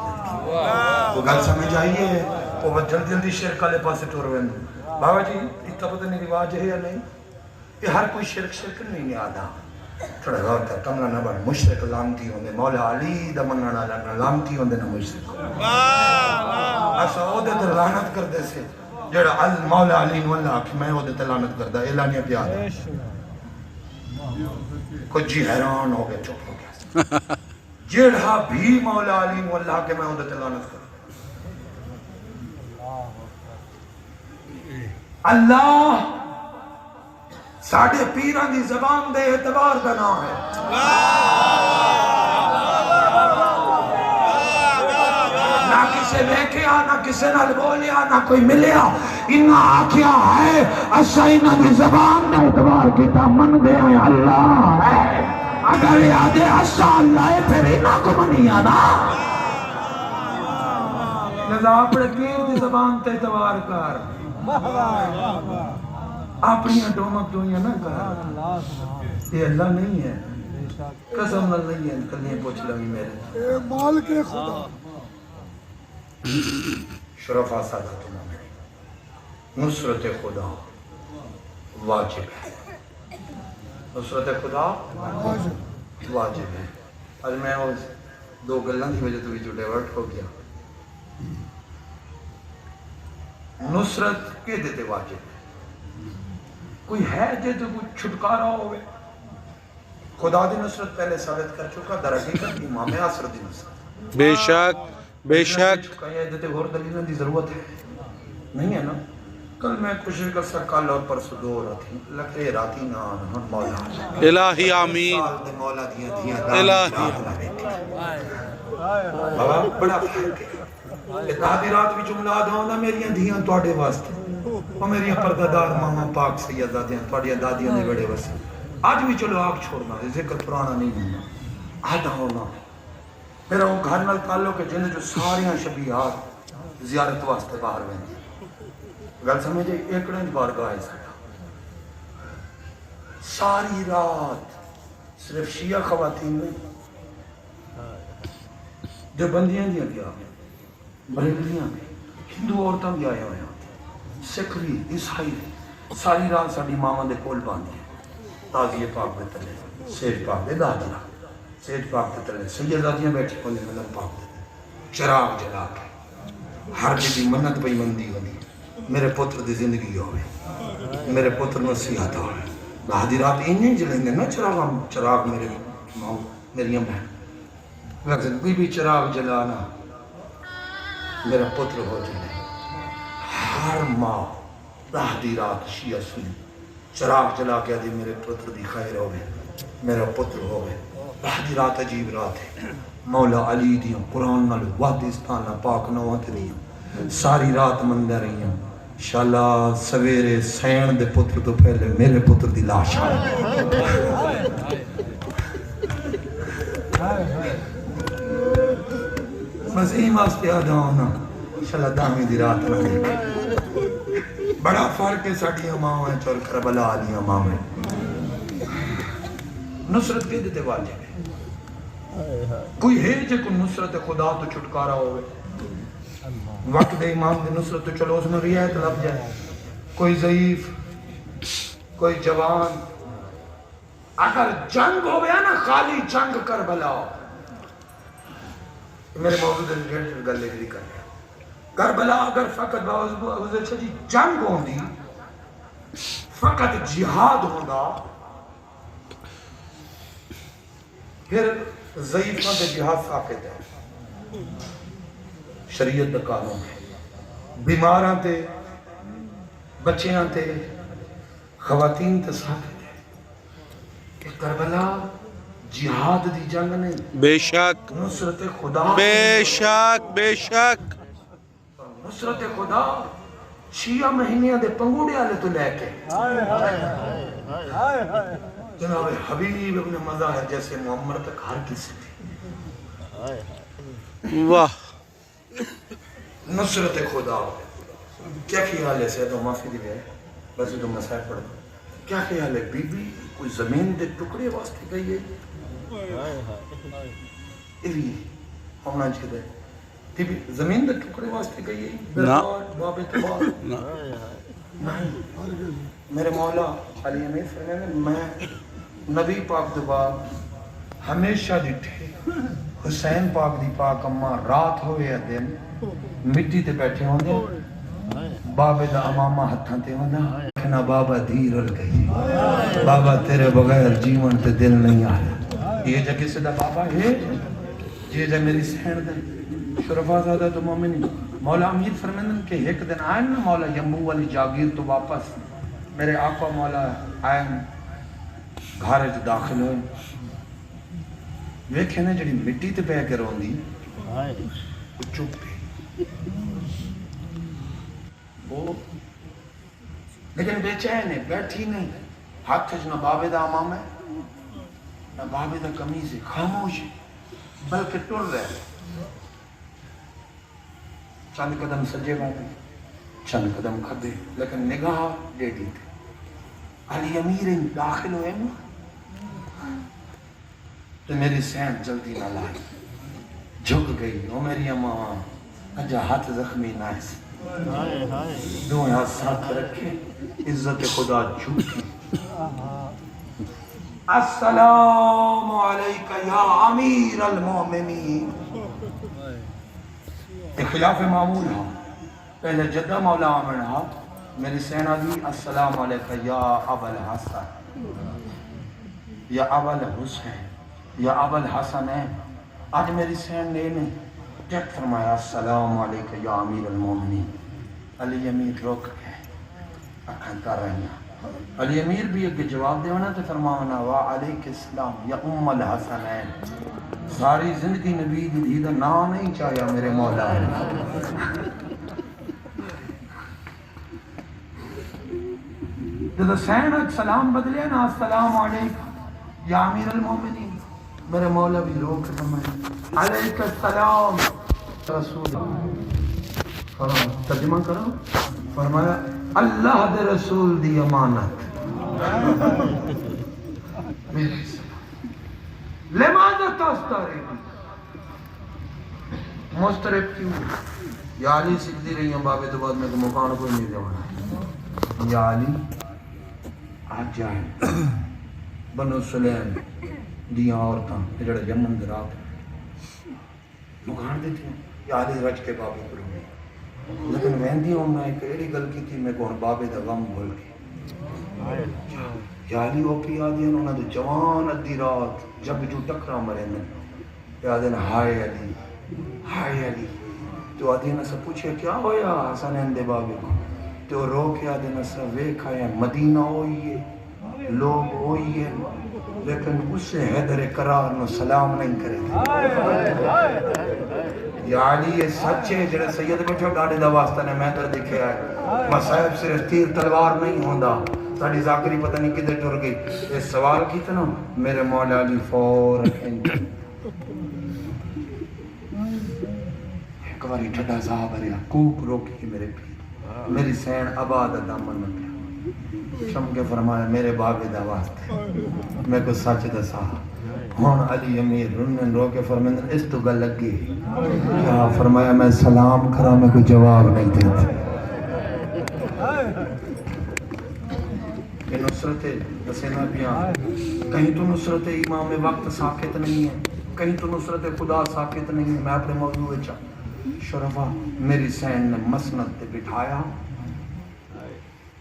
وہ گل سمجھ آئیے وہ جلدی جلدی شرک والے پاسے ٹور وین بابا جی اتنا پتہ نہیں رواج ہے یا نہیں یہ ہر کوئی شرک نہیں آدھا تھوڑا غور کر کمرہ نہ بڑھ مشرک لامتی ہوندے مولا علی دا مننا لنا لامتی ہوندے نہ مشرک ایسا او دے در لعنت کر دے سے جڑا مولا علی نو اللہ کہ میں او دے لعنت کر دا اعلانیہ پیا دا کچھ جی حیران ہو گئے چپ ہو گیا جڑا بھی مولا علی نو اللہ کے میں او دے لعنت کر اللہ ساڑھے پیران دی زبان دے اعتبار دا نام ہے نہ کسے دیکھیا نہ کسے نال بولیا نہ کوئی ملیا انہا آکھیا ہے اسا انہا دی زبان دے اعتبار کیتا من دے ہیں اللہ ہے اگر یادے اسا اللہ ہے پھر انہا کو منیا نا لذا اپنے پیر دی زبان تے اعتبار کر اپنی ڈومک ڈوئیاں نہ کر یہ اللہ نہیں ہے قسم نال نہیں ہے کلیاں پوچھ لگی میرے اے مالک خدا شرفا سادات المومنین نصرت خدا واجب ہے نصرت خدا واجب ہے آج میں اس دو گلاں کی وجہ تو ڈیورٹ ہو گیا نصرت کے دیتے واجب ہے کوئی ہے جے تو کوئی چھٹکارا ہوئے خدا دی نصرت پہلے ثابت کر چکا در حقیقت امام عصر دی نصرت بے شک بے شک چھٹکایا دیتے اور دلیلوں دی ضرورت ہے نہیں ہے نا کل میں کوشش کر سکا کل اور پرسوں دو راتی لکھے راتی نہ ہن مولا الہی آمین سال دے مولا دیاں دیاں الہی بابا بڑا فرق ہے ایک آدھی رات بھی جملہ داؤں نا میری دھیاں توڑے واسطے وہ میری پردادار ماما پاک سیدادیاں توڑی دادیاں دے بڑے واسطے آج بھی چلو آگ چھوڑنا ذکر پرانا نہیں ہونا آدھا ہونا میرا وہ گھر نال تعلق ہے جنہیں جو ساریاں شبیہات زیارت واسطے باہر ویندی گل سمجھے ایکڑیں بارگاہ ہے ساڑھا ساری رات صرف شیعہ خواتین میں جو بندیاں دیا بھی آگئے بریلویاں بھی ہندو عورتاں بھی آئے ہوئے ہیں سکھ بھی عیسائی بھی ساری رات ساڑھی ماما دے کول باندھی تازیہ پاک دے تلے سیج پاک دے دادیا سیج پاک دے تلے سیدادیاں بیٹھی ہونے ملن پاک دے چراغ جلا کے ہر بھی منت پہ مندی ہوئی میرے پتر دی زندگی ہوئے میرے پتر نصیحت ہوئے بہادی رات انہیں جلیں گے نا چراغ میرے ماں میری بہن وقت کوئی بھی چراغ جلانا میرا پتر ہو جائے ہر ماں بہادی رات شیعہ سنی چراغ جلا کے دی میرے پتر دی خیر ہوئے میرا پتر ہوئے بہادی رات عجیب رات ہے مولا علی دیاں قرآن نال وحدستانہ پاک نوات دیاں ساری رات مندہ رہی ہیں انشاءاللہ سویرے سین دے پتر تو پہلے میرے پتر دی لاش آئے مزیم آستے آدھا ہونا انشاءاللہ دامی دی رات نہ دیکھیں بڑا فرق ہے ساڑھیاں ماں ہیں چور کربلا آلیاں ماں ہیں نصرت کے دیتے واجب ہے کوئی ہے جے کو نصرت خدا تو چھٹکارا ہوئے وقت دے امام دے نصرت تو چلو اس میں رعایت لب جائے کوئی ضعیف کوئی جوان اگر جنگ ہو گیا نا خالی جنگ کربلا ہو میرے موضوع دے ریلیٹڈ گلے بھی کر رہا کربلا اگر فقط باوضوع جی جنگ ہوندی فقط جہاد ہوندا پھر ضعیفاں دے جہاد ساکت ہے شریعت دا قانون ہے بیماراں تے بچیاں تے خواتین تے ساکت ہے کہ کربلا جہاد دی جنگ نہیں بے شک نصرت خدا بے شک بے شک نصرت خدا شیعہ مہینیاں دے پنگوڑے آلے تو لے کے جناب حبیب ابن مظاہر جیسے معمر تک ہر کسی تھی واہ نصرت خدا کیا خیال ہے سیدہ معافی دی ہے بس تو مسائل پڑھ دو کیا خیال ہے بی بی کوئی زمین دے ٹکڑے واسطے گئی ہے ایوی ہونا چاہیے بی بی زمین دے ٹکڑے واسطے گئی ہے باب اتبار نہیں میرے مولا علی امیر فرمائے میں نبی پاک دے بعد ہمیشہ ڈٹھے حسین پاک دی پاک اماں رات ہوئے دن مٹی تے بیٹھے ہوں دے بابے دا امامہ ہتھاں تے ہوں دا کہنا بابا دیر رل گئی بابا تیرے بغیر جیون تے دل نہیں آیا یہ جا کسی دا بابا ہے یہ جا میری سین دے شرفا زادہ تو مومنی مولا امیر فرمندن کہ ایک دن آئیں نا مولا یمبو والی جاگیر تو واپس میرے آقا مولا آئیں گھارے جو داخل ہوئے ویکھے نا جڑی مٹی تے پہ کے رون دی وہ چپ پہ وہ لیکن بے چین ہے بیٹھی نہیں ہاتھ نہ بابے دا امام ہے نہ بابے دا کمیز ہے خاموش ہے بلکہ ٹر رہے چند قدم سجے بابے چند قدم کھدے لیکن نگاہ ڈیڑھی تھے علی امیر داخل ہوئے نا تو میری سین جلدی نہ لائی، جھک گئی، او میری اماں اجا ہاتھ زخمی نہ ہے، دو ہاتھ ساتھ رکھے، عزت خدا جھوٹی، السلام علیکہ یا امیر المومنین، خلاف معمول ہے، پہلے جدہ مولا عامر ہاں، میری سین آدھی السلام علیکہ یا ابا الحسن یا ابا الحسین یا ابا الحسن ہے، آج میری سین نے ٹیک فرمایا السلام علیکہ یا امیر المومنین، علی امیر روک گئے، اکھن کر رہے ہیں، علی امیر بھی ایک جواب دے ہونا تو فرمانا وعلیک السلام یا ام الحسنین، ساری زندگی نبی دی دا نا نہیں چاہیا میرے مولا جب حسین سلام بدلے نا السلام علیکم یا امیر المومنین، میرے مولا بھی روک فرمائے علیک السلام رسول ترجمہ کرو، فرمایا اللہ دے رسول دی امانت لماذا تسترب، مسترب کیوں، یا علی سکھتی رہی ہیں بابے تو بعد میں کو مکان کوئی نہیں دیوانا، یا علی آج جائیں بنو سلیم دیاں عورتاں جڑے جمن درات مکان دیتی ہیں، یا علی رج کے بابے کو رونے، لیکن ویندی ہوں میں ایک ایڈی گل کی تھی میں کون بابے دا غم بھول کے، یا علی وہ پی آدھی انہوں نے جوان ادھی رات جب جو ٹکرا مرے نے یاد ہے ہائے علی ہائے علی، تو آدھی نے سے پوچھے کیا ہویا حسنین دے بابے کو، تو رو کے آدھی نے سے ویکھا ہے مدینہ ہوئی ہے لوگ ہوئی ہے لیکن اس سے حیدر قرار نو سلام نہیں کرے گا، یا علی یہ سچ ہے جڑے سید بیٹھے ڈاڑے دا واسطہ نے میں در دکھے آئے، مصائب صرف تیر تلوار نہیں ہوندہ، ساڑھی ذاکری پتہ نہیں کدھر ٹر گئی، اس سوال کی تھا نا میرے مولا علی فور ایک باری ٹھڈا صاحب رہا کوپ روکی میرے پیر، میری سین آباد دامن میں پیا، شم کے فرمایا میرے بابے دا واسطے میں کو سچ دسا، ہون علی امیر رنن رو کے فرمائے اس تو گل لگی، کیا فرمایا میں سلام کرا میں کوئی جواب نہیں دیتے، کہ نصرت حسینہ بیاں کہیں تو نصرت امام وقت ساکت نہیں ہے، کہیں تو نصرت خدا ساکت نہیں ہے، میں اپنے موضوع چاہ شرفہ میری سین نے مسند تے بٹھایا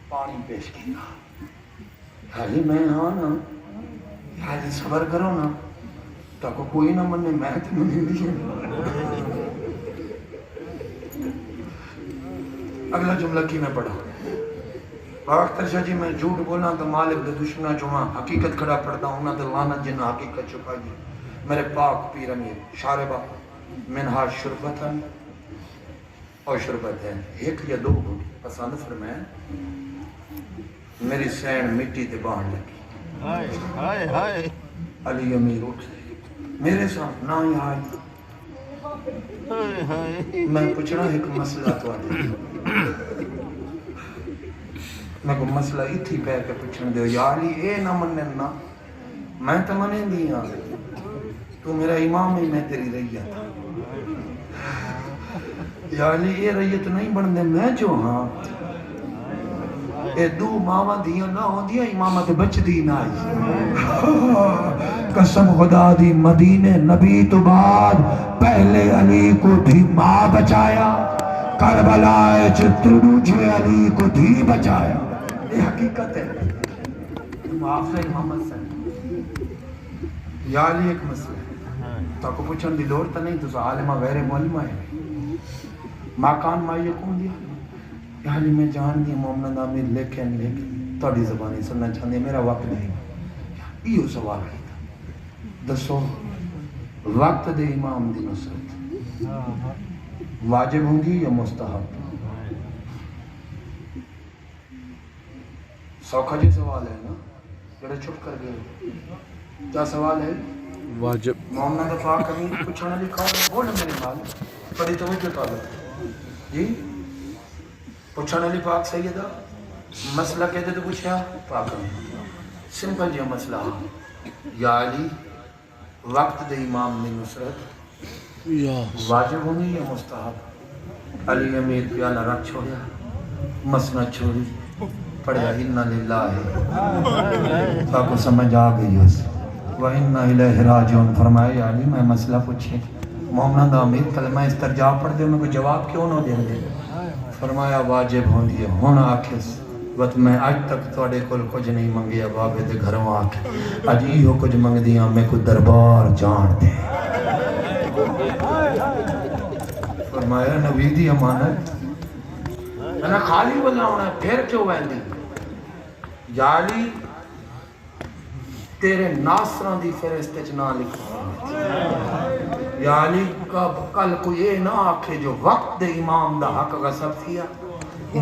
پانی پیش کیا، حالی میں ہاں نا حالی صبر کرو نا تاکہ کوئی نہ مننے میں تے مننے نہیں، اگلا جملہ کی میں پڑھا، اختر شاہ جی میں جھوٹ بولا تو مالک دے دشمنہ چوہاں حقیقت کھڑا پڑتا ہوں نہ تو لعنت جنہ حقیقت چکائی، میرے پاک پیر امیر شاربہ منہا شربتاً اور شربتیں ایک یا دو گھوٹی پسند فرمائیں، میری سین مٹی تے باہر لگی، علی امیر اٹھ میرے ساتھ نہ ہی آئی، میں پوچھنا ایک مسئلہ تو آنے میں کو مسئلہ اتھی پہ کے پوچھن دے یا علی اے نہ منن نا میں تو منیں دیا تو میرا امام ہی میں تیری ریت تھا، یا علی اے ریت نہیں بن دے میں جو ہاں اے دو ماما دیا نہ ہوں دیا امامت بچ دی نہ قسم خدا دی مدینے نبی تو بعد پہلے علی کو بھی ماں بچایا، کربلا دوجھے علی کو بھی بچایا، یہ حقیقت ہے، معاف ہے محمد صلی یا علی ایک مسئلہ ہے تو کو پوچھن دی لوڑ تا نہیں تو عالمہ غیر معلمہ ہے، ماں کان ماں یکون دیا یا علی میں جان دی مومنہ دامیر لیکن توڑی زبانی سننا چاہتے ہیں میرا وقت نہیں، یہ سوال کی تھا دسو وقت دے امام دی نصرت واجب ہوں گی یا مستحب؟ سوکھا جی سوال ہے نا جڑے چھپ کر گئے، کیا سوال ہے؟ واجب محمد دفاع کمی پوچھنا لکھا بول میرے مال بڑی توجہ طالب جی پوچھنا لی پاک سیدہ مسئلہ کہتے تو پوچھا پاک سمپل جی مسئلہ یا علی وقت دے امام دی نصرت واجب ہونی یا مستحب؟ علی امیر پیالہ رکھ چھوڑیا، مسند چھوڑی، پڑھیا اِنَّا لِلَّهِ تو آپ کو سمجھ آ گئی اس وَإِنَّا إِلَيْهِ رَاجِعُونَ فرمایا یا علی میں مسئلہ پوچھے محمد امیر کلمہ استرجاع پڑھ دے میں کو جواب کیوں نہ دیں گے؟ فرمایا واجب ہوں دی ہون آکھس وقت میں آج تک توڑے کل کچھ نہیں منگیا بابے دے گھروں آکھے آج ہو کچھ منگ دیا میں کو دربار جان دے فرمایا نبی دی امانت میں خالی بلا ہونا ہے پھر کیوں ویندی یا علی تیرے ناصران دی فرشتے چ نہ لکھا یا علی کل کو یہ نہ آکھے جو وقت دے امام دا حق غصب کیا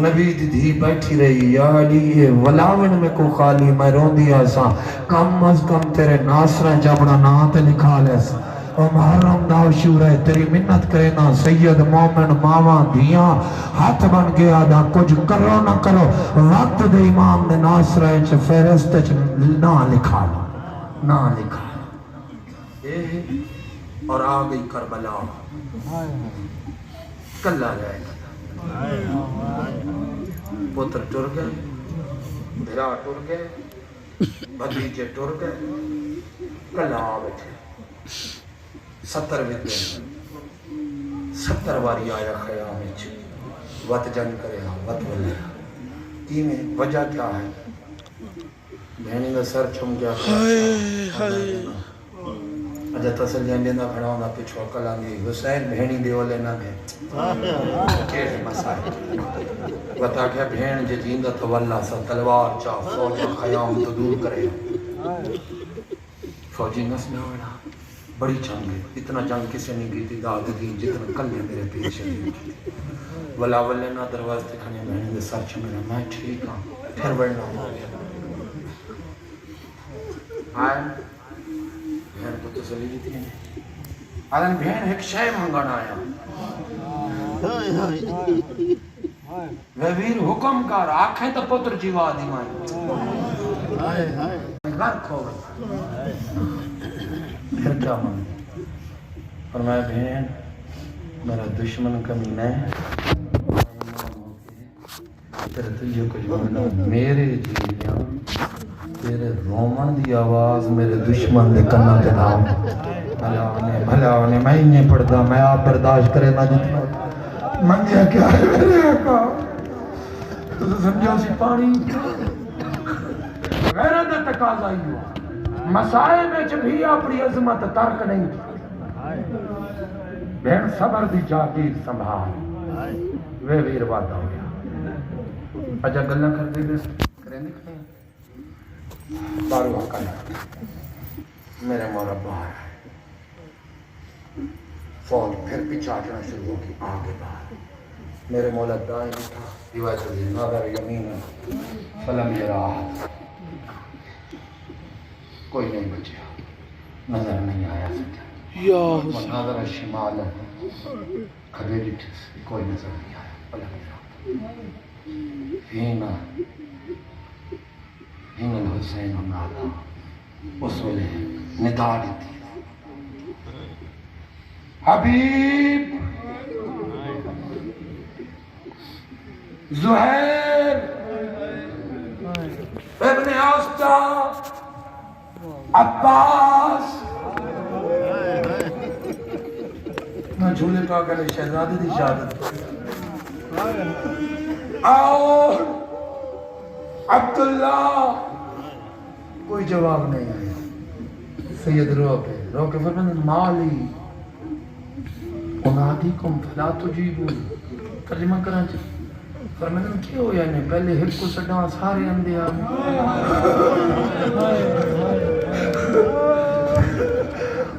نبی دی دھی بیٹھی رہی یا علی یہ ولاون میں کو خالی میں رون دیا سا کم از کم تیرے ناصران جبنا نہ تے لکھا لے سا اور محرم ناو شورہ تیری منت کرے نا سید مومن ماما دیاں ہاتھ بن گیا دا کچھ کرو نہ کرو وقت دے امام نے ناصرہ چھ فہرست چھ نہ لکھا نہ لکھا اور آ گئی کربلا کلا جائے پتر ٹر گئے بھرا ٹر گئے بھتیجے ٹر گئے کلا آ بیٹھے 70 واری آیا خیام اچھ وط جنگ کرے وط بلے کی میں وجہ کیا ہے بہنی کا سر چھم گیا اجا تسلیاں دینا کھڑا ہونا پچھو کلان دی حسین بہنی دیو لینا دے کیسے مسائل بتا کیا بہن جے جیندہ تو واللہ سا تلوار چاہ فوج خیام تو دور کرے فوجی نس میں ہونا بڑی جنگ ہے اتنا جنگ کسی نہیں کی تھی داد دی جتنا کل ہے میرے پیچھے دی ولا ولینا درواز دکھانے بہنی دے سر چھمینا میں ٹھیک ہوں پھر بڑھنا ہو گیا آئے بہن کو تسلی دیتی ہے آدھن بہن ایک شے مانگانا آیا ویر حکم کر آنکھیں تو پتر جیوا دی مائیں گھر کھو پھر کیا مانگی فرمایا بہن میرا دشمن کمینہ ہے تیرے تجھے کچھ بولنا میرے جیلیاں تیرے رومن دی آواز میرے دشمن دے کنہ دے نام بھلا ہونے میں انہیں پڑھتا میں آپ برداشت کرے نہ جتنا منگیا کیا ہے میرے آقا تو سمجھو سی پانی غیرت تقاضا ہی ہوا مسائل میں بھی اپنی عظمت ترک نہیں بہن صبر دی جاگیر سنبھال وہ ویر وعدہ ہو گیا اجا گلہ کر دے کریں دکھتے ہیں بارو حقا میرے مولا باہر ہے فوج پھر پیچھے آٹنا شروع ہوگی آگے باہر میرے مولا دائیں اٹھا روایت دی نظر یمین فلم یراحت کوئی نہیں بچیا نظر نہیں آیا سکتا نظر شمال کھڑے ڈٹھے کوئی نظر نہیں آیا فلم یراحت ہینا الحسین نالا اس ویلے ندا دیتی حبیب زہیر ابن آستا عباس میں جھولے پا کر شہزادی دی شہادت اور عبداللہ کوئی جواب نہیں آیا سید رو کے فرمانے مالی انادیکم فلا تجیبون ترجمہ کرنا چاہیے فرمانے کیا ہو یعنی پہلے ہر کو سڈا سارے اندے آنے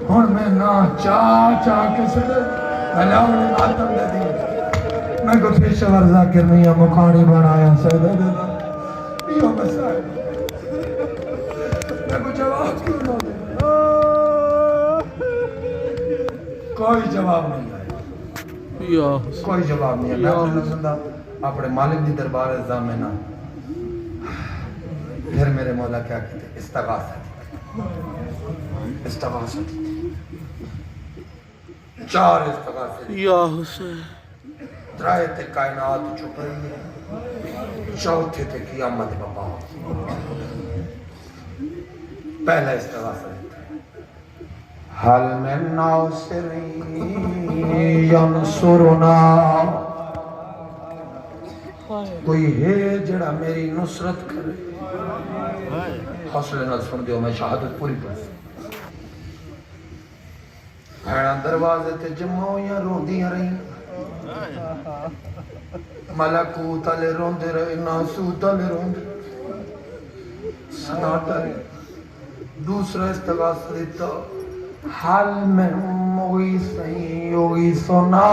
اور میں نہ چاہ کے سڈے اللہ انہیں آتم دے دی میں کو پیشور ذاکر نہیں ہے مکانی بنایا سیدہ دیتا یہ مسائل میں کو جواب کیوں نہ دے کوئی جواب نہیں آیا کوئی جواب نہیں آیا میں سندہ اپنے مالک دی دربار زامنہ پھر میرے مولا کیا کہتے استغاثہ استغاثہ 4 استغاثے یا حسین 3 تے کائنات چھپ رہی ہے 4تھے تے قیامت بابا پہلا استغاثہ حل من ناصر ینصرنا کوئی ہے جڑا میری نصرت کرے حوصلے نال سن دیو میں شہادت پوری پڑھ بھیڑاں دروازے تے جمع ہویاں روندیاں رہی ملکوت والے روندے رہے ناسوت والے روندے سناٹا دوسرا استغاثہ دیتا حل میں مغیثین یغیثنا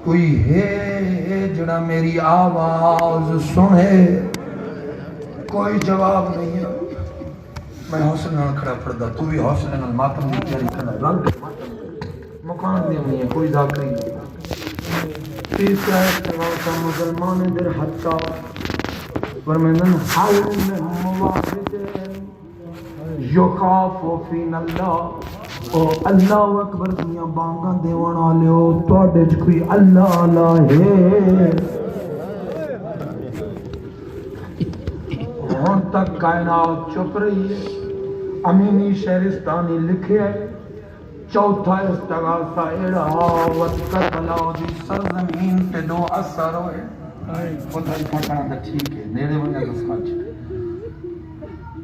کوئی ہے جڑا میری آواز سنے کوئی جواب نہیں ہے میں حوصلے نال کھڑا پڑھدا تو بھی حوصلے نال ماتم دی تیاری کرنا رنگ مکان دی نہیں ہے کوئی ذاکری نہیں تیسرا استغاثہ مسلمان در حتا فرمائن حل من مواحد یخاف فین اللہ او اللہ اکبر دنیا بانگاں دیوان والےو تواڈے وچ کوئی اللہ لا ہے ہن تک کائنات چپ رہی ہے امینی شہرستانی لکھے ہے چوتھا استغاثہ ایڑا وَتْقَتَلَا دی سرزمین تے 2 اثر ہوئے پتہ ہی پھٹنا تا ٹھیک ہے نیڑے بنیا تو سچ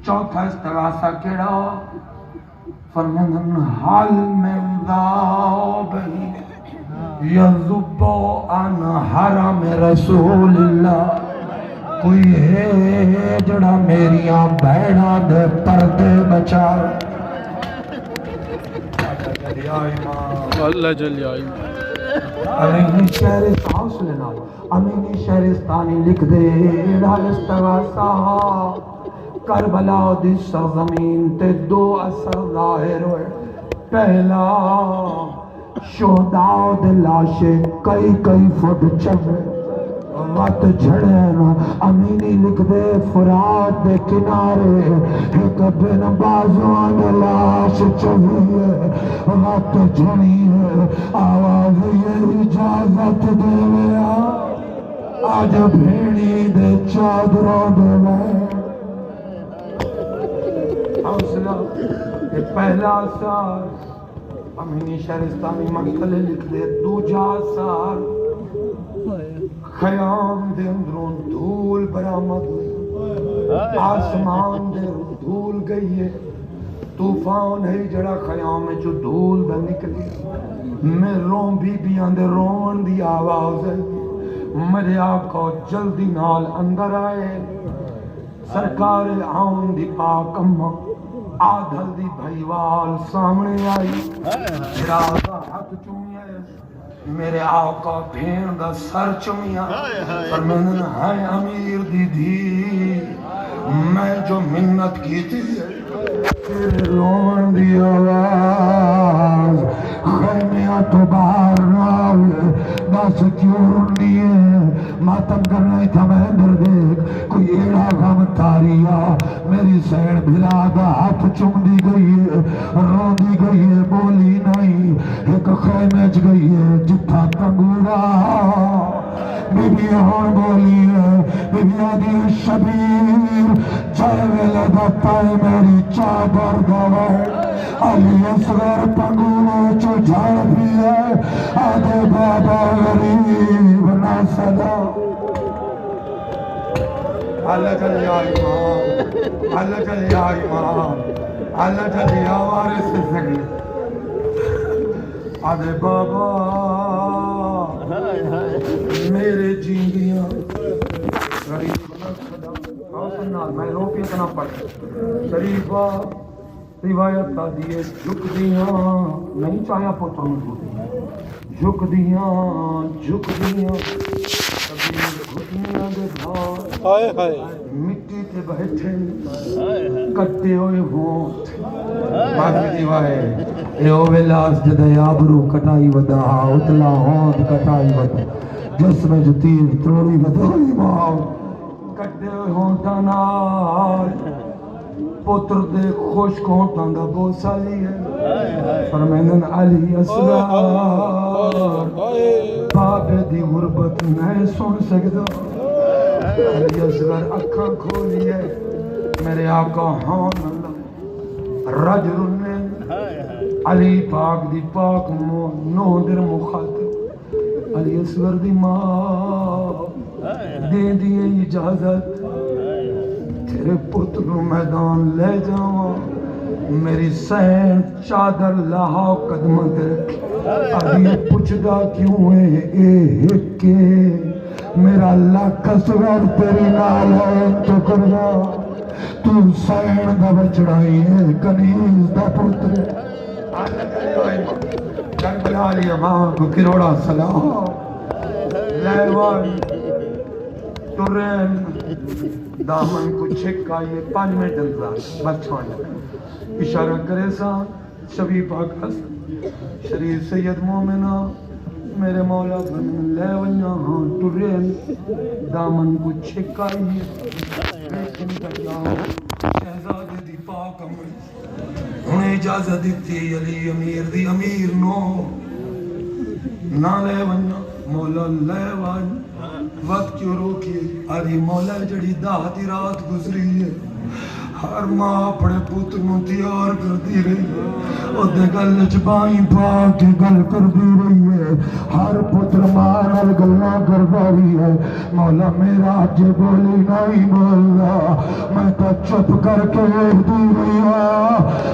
چوتھا استغاثہ کیڑا فرماندن حل من ذاب یذب عن حرم رسول اللہ کوئی ہے جڑا میریاں بہناں دے پردے بچا اللہ جل امینی شہر حوصلے نال امینی شہرستانی لکھ دے ایڑا استغاثہ کربلا دی سرزمین تے 2 اثر ظاہر ہوئے پہلا شہداء دے لاشے کئی فٹ چلے وقت جھڑے نا امینی لکھ دے فرات دے کنارے ایک بن بازوان لاش چوی ہے وقت جھڑی ہے آواز یہ اجازت دے لیا آج بھیڑی دے چادروں دے میں حوصلہ یہ پہلا سار امینی شہرستانی مقتلے لکھ دے دوجا سار خیام دے اندروں دھول برآمد ہوئی آسمان دے دھول گئی ہے طوفان ہے جڑا خیام میں جو دھول دا نکلی میں رون بی بیان دے رون دی آواز ہے میرے آقا جلدی نال اندر آئے سرکار آن دی پاک اماں آدھل دی بھائیوال سامنے آئی جرازہ ہاتھ چومی ہے میرے آقا بھین دا سر چمیا فرمین ہے امیر دی دی میں جو منت کی تھی تیرے رون دی آواز خیمیاں تو باہر راوے بس کیوں رنی ہے ماتم کرنا ہی تھا میں اندر دیکھ کوئی ایڑا غم تاریا میری سین بھلا دا ہاتھ چم دی گئی ہے رو دی گئی ہے بولی نہیں ایک خیمج گئی ہے جتھا تنگورا بی بی ہون بولی ہے بی بی آدھی شبیر جائے ویلے دتا ہے میری چادر دوائے علی اصغر پنگورے چو جھاڑ بھی ہے آدھے بابا غریب نہ صدا اللہ چل یا امام اللہ چل یا امام اللہ چل یا وارث سگی آدھے بابا میرے جیندیاں میں روپی اتنا پڑھ شریفہ روایت کا دیئے جھک دیاں نہیں چاہیا پوتر مجھوٹی جھک دیاں کبھی گھٹنیاں دے بھار مٹی تے بیٹھے کٹے ہوئے ہونٹ باقی دیوائے اے اوے لاس جدے آبرو کٹائی ودا اتلا ہونٹ کٹائی ودا جس میں جو تیر تروڑی ودائی ماں کٹے ہوئے ہونٹا نال پتر دے خوش کھوٹاں دا بوسا لیے فرمائن علی اصغر بابے دی غربت نہیں سن سکدا علی اصغر اکھاں کھولیے میرے آقا ہون اللہ رجل نے علی پاک دی پاک نو در مخاطب علی اصغر دی ماں دے دیے اجازت تیرے پتر میدان لے جاؤں میری سین چادر لاہو قدم در علی پوچھدا کیوں ہے اے ہکے میرا اللہ کسور تیری نال ہے تو کرنا تو سین دا بچڑائی ہے کنیز دا پتر کربلا علی ماں کو کروڑا سلام لیوان ترین دامن کو چھکا یہ 5 منٹ انتظار بس چھوڑنے اشارہ کرے سان شبی پاک حسن شریف سید مومنہ میرے مولا فرمین لے ونیا ہاں ترین دامن کو چھکا یہ لیکن کرنا شہزادی دی پاک امر انہیں اجازت دیتی علی امیر دی امیر نو نہ لے ونیا مولا لے ونیا وقت کیوں روکیے علی مولا جڑی داہ دی رات گزری ہے ہر ماں اپنے پتر نو تیار کر دی رہی او دے گل چبائیں پاک کے گل کر دی رہی ہے ہر پتر مارل گلنا کر دی ہے مولا میرا جے بولی نہیں بولنا میں تو چپ کر کے دی رہی ہے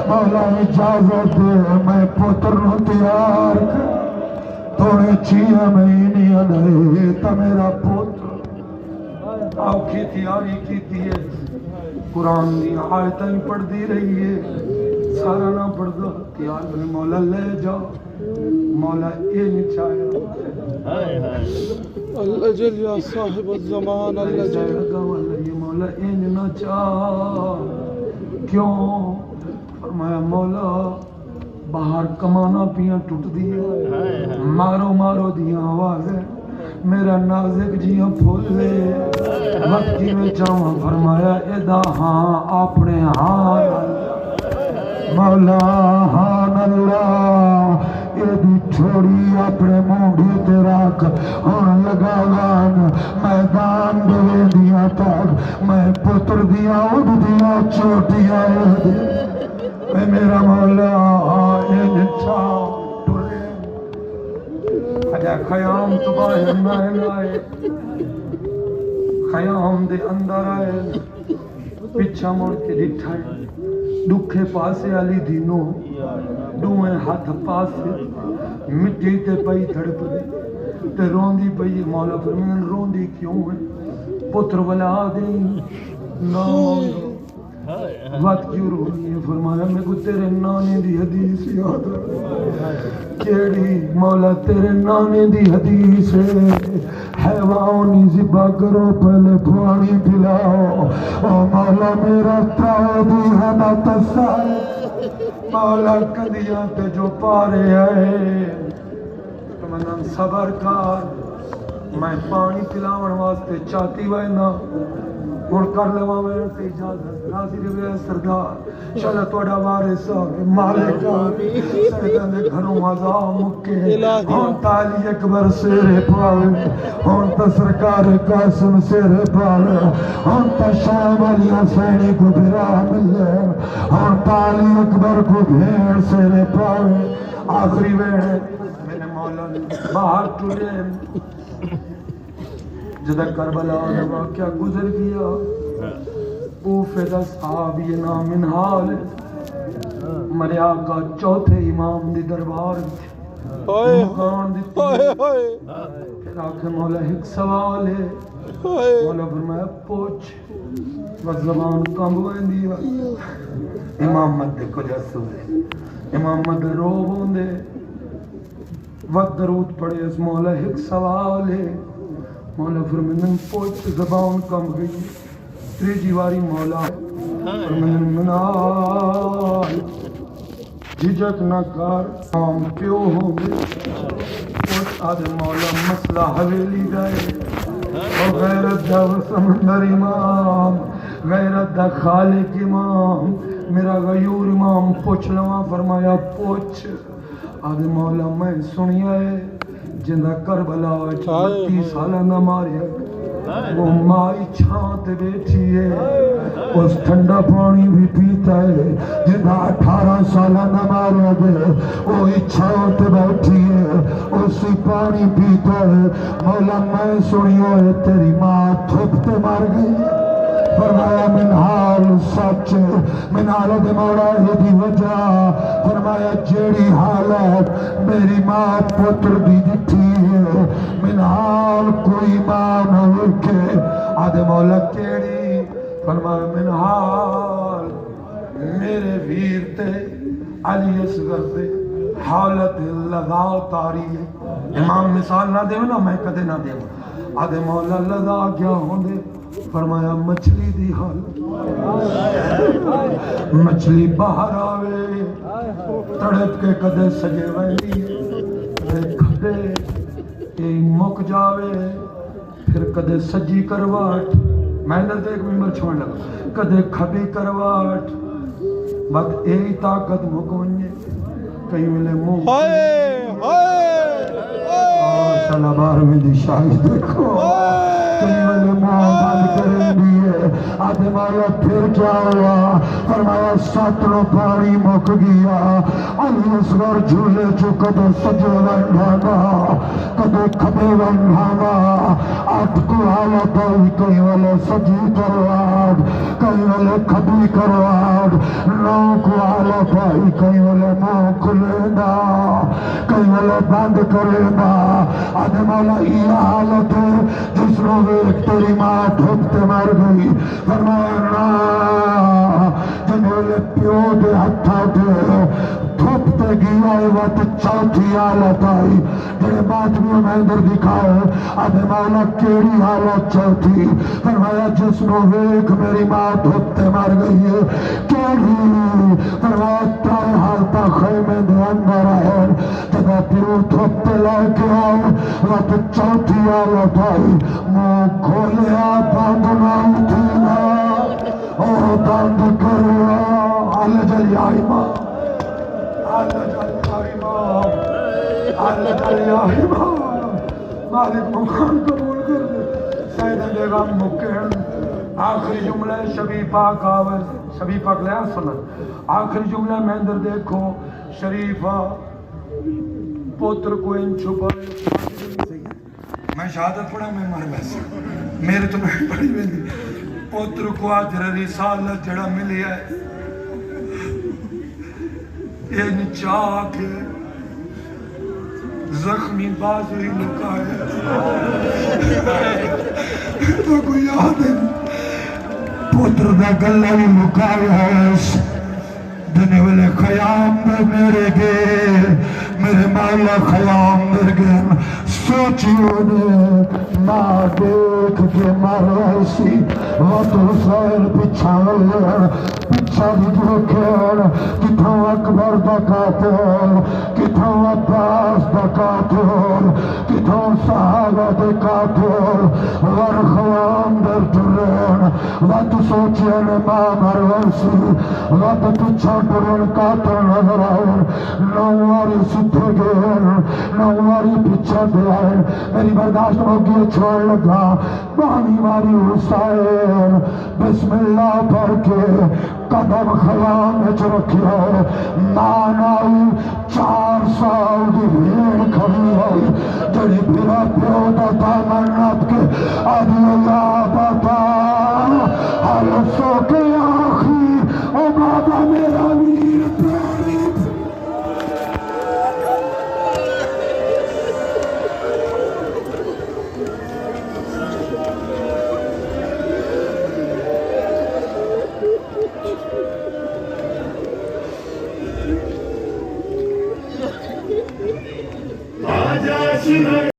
مولا اجازت دے میں پتر نو تیار کر تھوڑے 6 مہینے آنے تا میرا پتر آپ کی تیاری کی ہے قرآن دی آیتیں پڑھ دی رہی ہے سارا نہ پڑھ دو تیار بنے مولا لے جاؤ مولا اے نچایا اللہ جل یا صاحب الزمان اللہ جل مولا اے نچا کیوں فرمایا مولا باہر کمانا پیاں ٹوٹ دیئے مارو مارو دیاں آوازیں میرا نازک جیاں پھول لے وقتی میں چاہاں فرمایا ادا ہاں اپنے ہاں مولا ہان اللہ ایدی چھوڑی اپنے مونڈی تے رکھ ہون لگا گان میدان دے دیا تک میں پتر دیا اڑ دیا چھوٹیا اے میرا مولا اے چھاؤ اجا خیام تو باہر نہ آئے خیام دے اندر آئے پچھا مڑ کے ڈٹھائے دکھے پاسے علی دینوں دوئے ہاتھ پاسے مٹی تے پئی تھڑپ دے تے روندی پئی مولا فرمین روندی کیوں ہے پتر ولا دیں نہ مانگو وقت کیوں رونی ہے فرمایا میں کو تیرے نانے دی حدیث یاد رکھ کیڑی مولا تیرے نانے دی حدیث ہے حیوانی ذبح کرو پہلے پانی پلاؤ او مولا میرا تعودی ہے نہ تسائے مولا کدیاں تے جو پارے آئے تو من صبر کار میں پانی پلاون واسطے چاہتی وینا اور کر لوا میں تے اجازت ناظر ہوئے سردار شالا توڑا وارث مالک سیدان دے گھروں عذاب مکے ہون تالی اکبر سیرے پاوے ہون تا سرکار قاسم سیرے پاوے ہون تا شام علی حسینی کو بھرا ملے ہون تالی اکبر کو بھیڑ سیرے پاوے آخری ویڑے میرے مولا باہر ٹوڑے جدہ کربلا دا واقعہ گزر گیا کوفے دا صحابی نام منحال مریا کا چوتھے امام دی دربار مکان دی پھر آکھے مولا ایک سوال ہے مولا فرمایا پوچھ بس زبان کم ہوئیں دی امام مدد کو جسو دے امام مدد روب ہوں دے وقت درود پڑے اس مولا ایک سوال ہے مولا فرمین پوچھ زبان کم گئی تریجی واری مولا فرمین منال جھجک نہ کر ہم پیو ہوں گے پوچھ آدھے مولا مسئلہ حویلی گئے اور غیرت جاو سمندر امام غیرت دا خالق امام میرا غیور امام پوچھ لواں فرمایا پوچھ آدھے مولا میں سنیا ہے جندہ کربلا 32 سالہ نہ ماریا وہ مائی چھانت بیٹھی ہے اس ٹھنڈا پانی بھی پیتا ہے جندہ 18 سالہ نہ ماریا دے وہی چھانت بیٹھی ہے اسی پانی پیتا ہے مولا میں سنیا ہے تیری ماں تھپتے مار گئی فرمایا من حال سچ من حالت مولا دی وجہ فرمایا جیڑی حالت میری ماں پتر دی دکھی ہے من حال کوئی ماں نہ لکھے آدھے مولا کیڑی فرمایا من حال میرے ویر تے علی اصغر دے حالت لگا اتاری ہے امام مثال نہ دے نا میں کدے نہ دے آدھے مولا لگا کیا ہوں دے فرمایا مچھلی دی حالت مچھلی باہر آوے تڑپ کے کدے سجے ویندی کدے کھبے تے مک جاوے پھر کدے سجی کرواٹ میں نے دیکھ ممبر چھوڑ لگا کدے کھبی کرواٹ بات ایک طاقت مکونجے کئی ملے منہ شالا بار میں دی شاہد دیکھو کئی ملے منہ بند کریں دیئے آدھے مولا پھر کیا ہوا فرمایا ساتنوں پانی مک گیا علی اصغر جھولے چو کدے سجے ونڈھانا کدے کھبے ونڈھانا آٹھ کو حالت آئی کئی والے سجی کرواڑ کئی والے کھبی کرواڑ نو کو حالت آئی کئی والے منہ کھلینا کئی والے بند کرینا آدھے مولا یہ حالت ہے جس نے ایک تیری ماں ڈھوکتے مار گئی فرمایا نا جنہوں پیو دے ہتھا دے ڈھوکتے گیا ہے وقت چوتھی حالت آئی جنہیں بات بھی میں اندر دکھائے آدھے مولا کیڑی حالت چوتھی فرمایا جس نے ایک میری ماں ڈھوکتے مار گئی ہے کیڑی فرمایا ترے حالتا خیمے دے اندر آئے جگہ پیو ڈھوکتے لے کے آئے وقت چوتھی حالت آئی منہ کھولیا بند نہ اٹھینا اور بند کریا اللہ جل یا امام اللہ جل یا امام اللہ جل یا امام مالک مقام قبول کر دے سیدہ بیگم مکین آخری جملہ شبی پاک آوز شبی پاک لیا سنت آخری جملہ میں اندر دیکھو شریفہ پوتر کو ان چھپائے میں شہادت پڑھا میں مر بیسا میرے تو میں پڑھی بھی پوتر کو آجر رسالت جڑا ملی ہے ان چاک زخمی بازوی لکا ہے تو کوئی یاد ہے پوتر دا گلہ بھی لکا ہے دنے والے خیام میں میرے گئے میرے مولا خیام در گئے سوچیو نے ماں دیکھ کے مر ایسی وقت حسین پچھان لین پچھا دی دیکھیں کتھوں اکبر دا قاتل کتھوں عباس دا قاتل کتھوں صحابہ دا قاتل ور خیام در جلین وقت سوچیو نے ماں مر ایسی وقت پچھا ڈرن قاتل نظر آئے نواری سدھے گئے نواری پچھا دے آئے میری برداشت ہوگی چھوڑ لگا بانی ماری حسین بسم اللہ پڑھ کے قدم خیام میں رکھیا ہے نانائی 4 سال دی بھیڑ کھڑی ہوئی جڑی بھیڑا پیو دا دامن نپ کے آدھی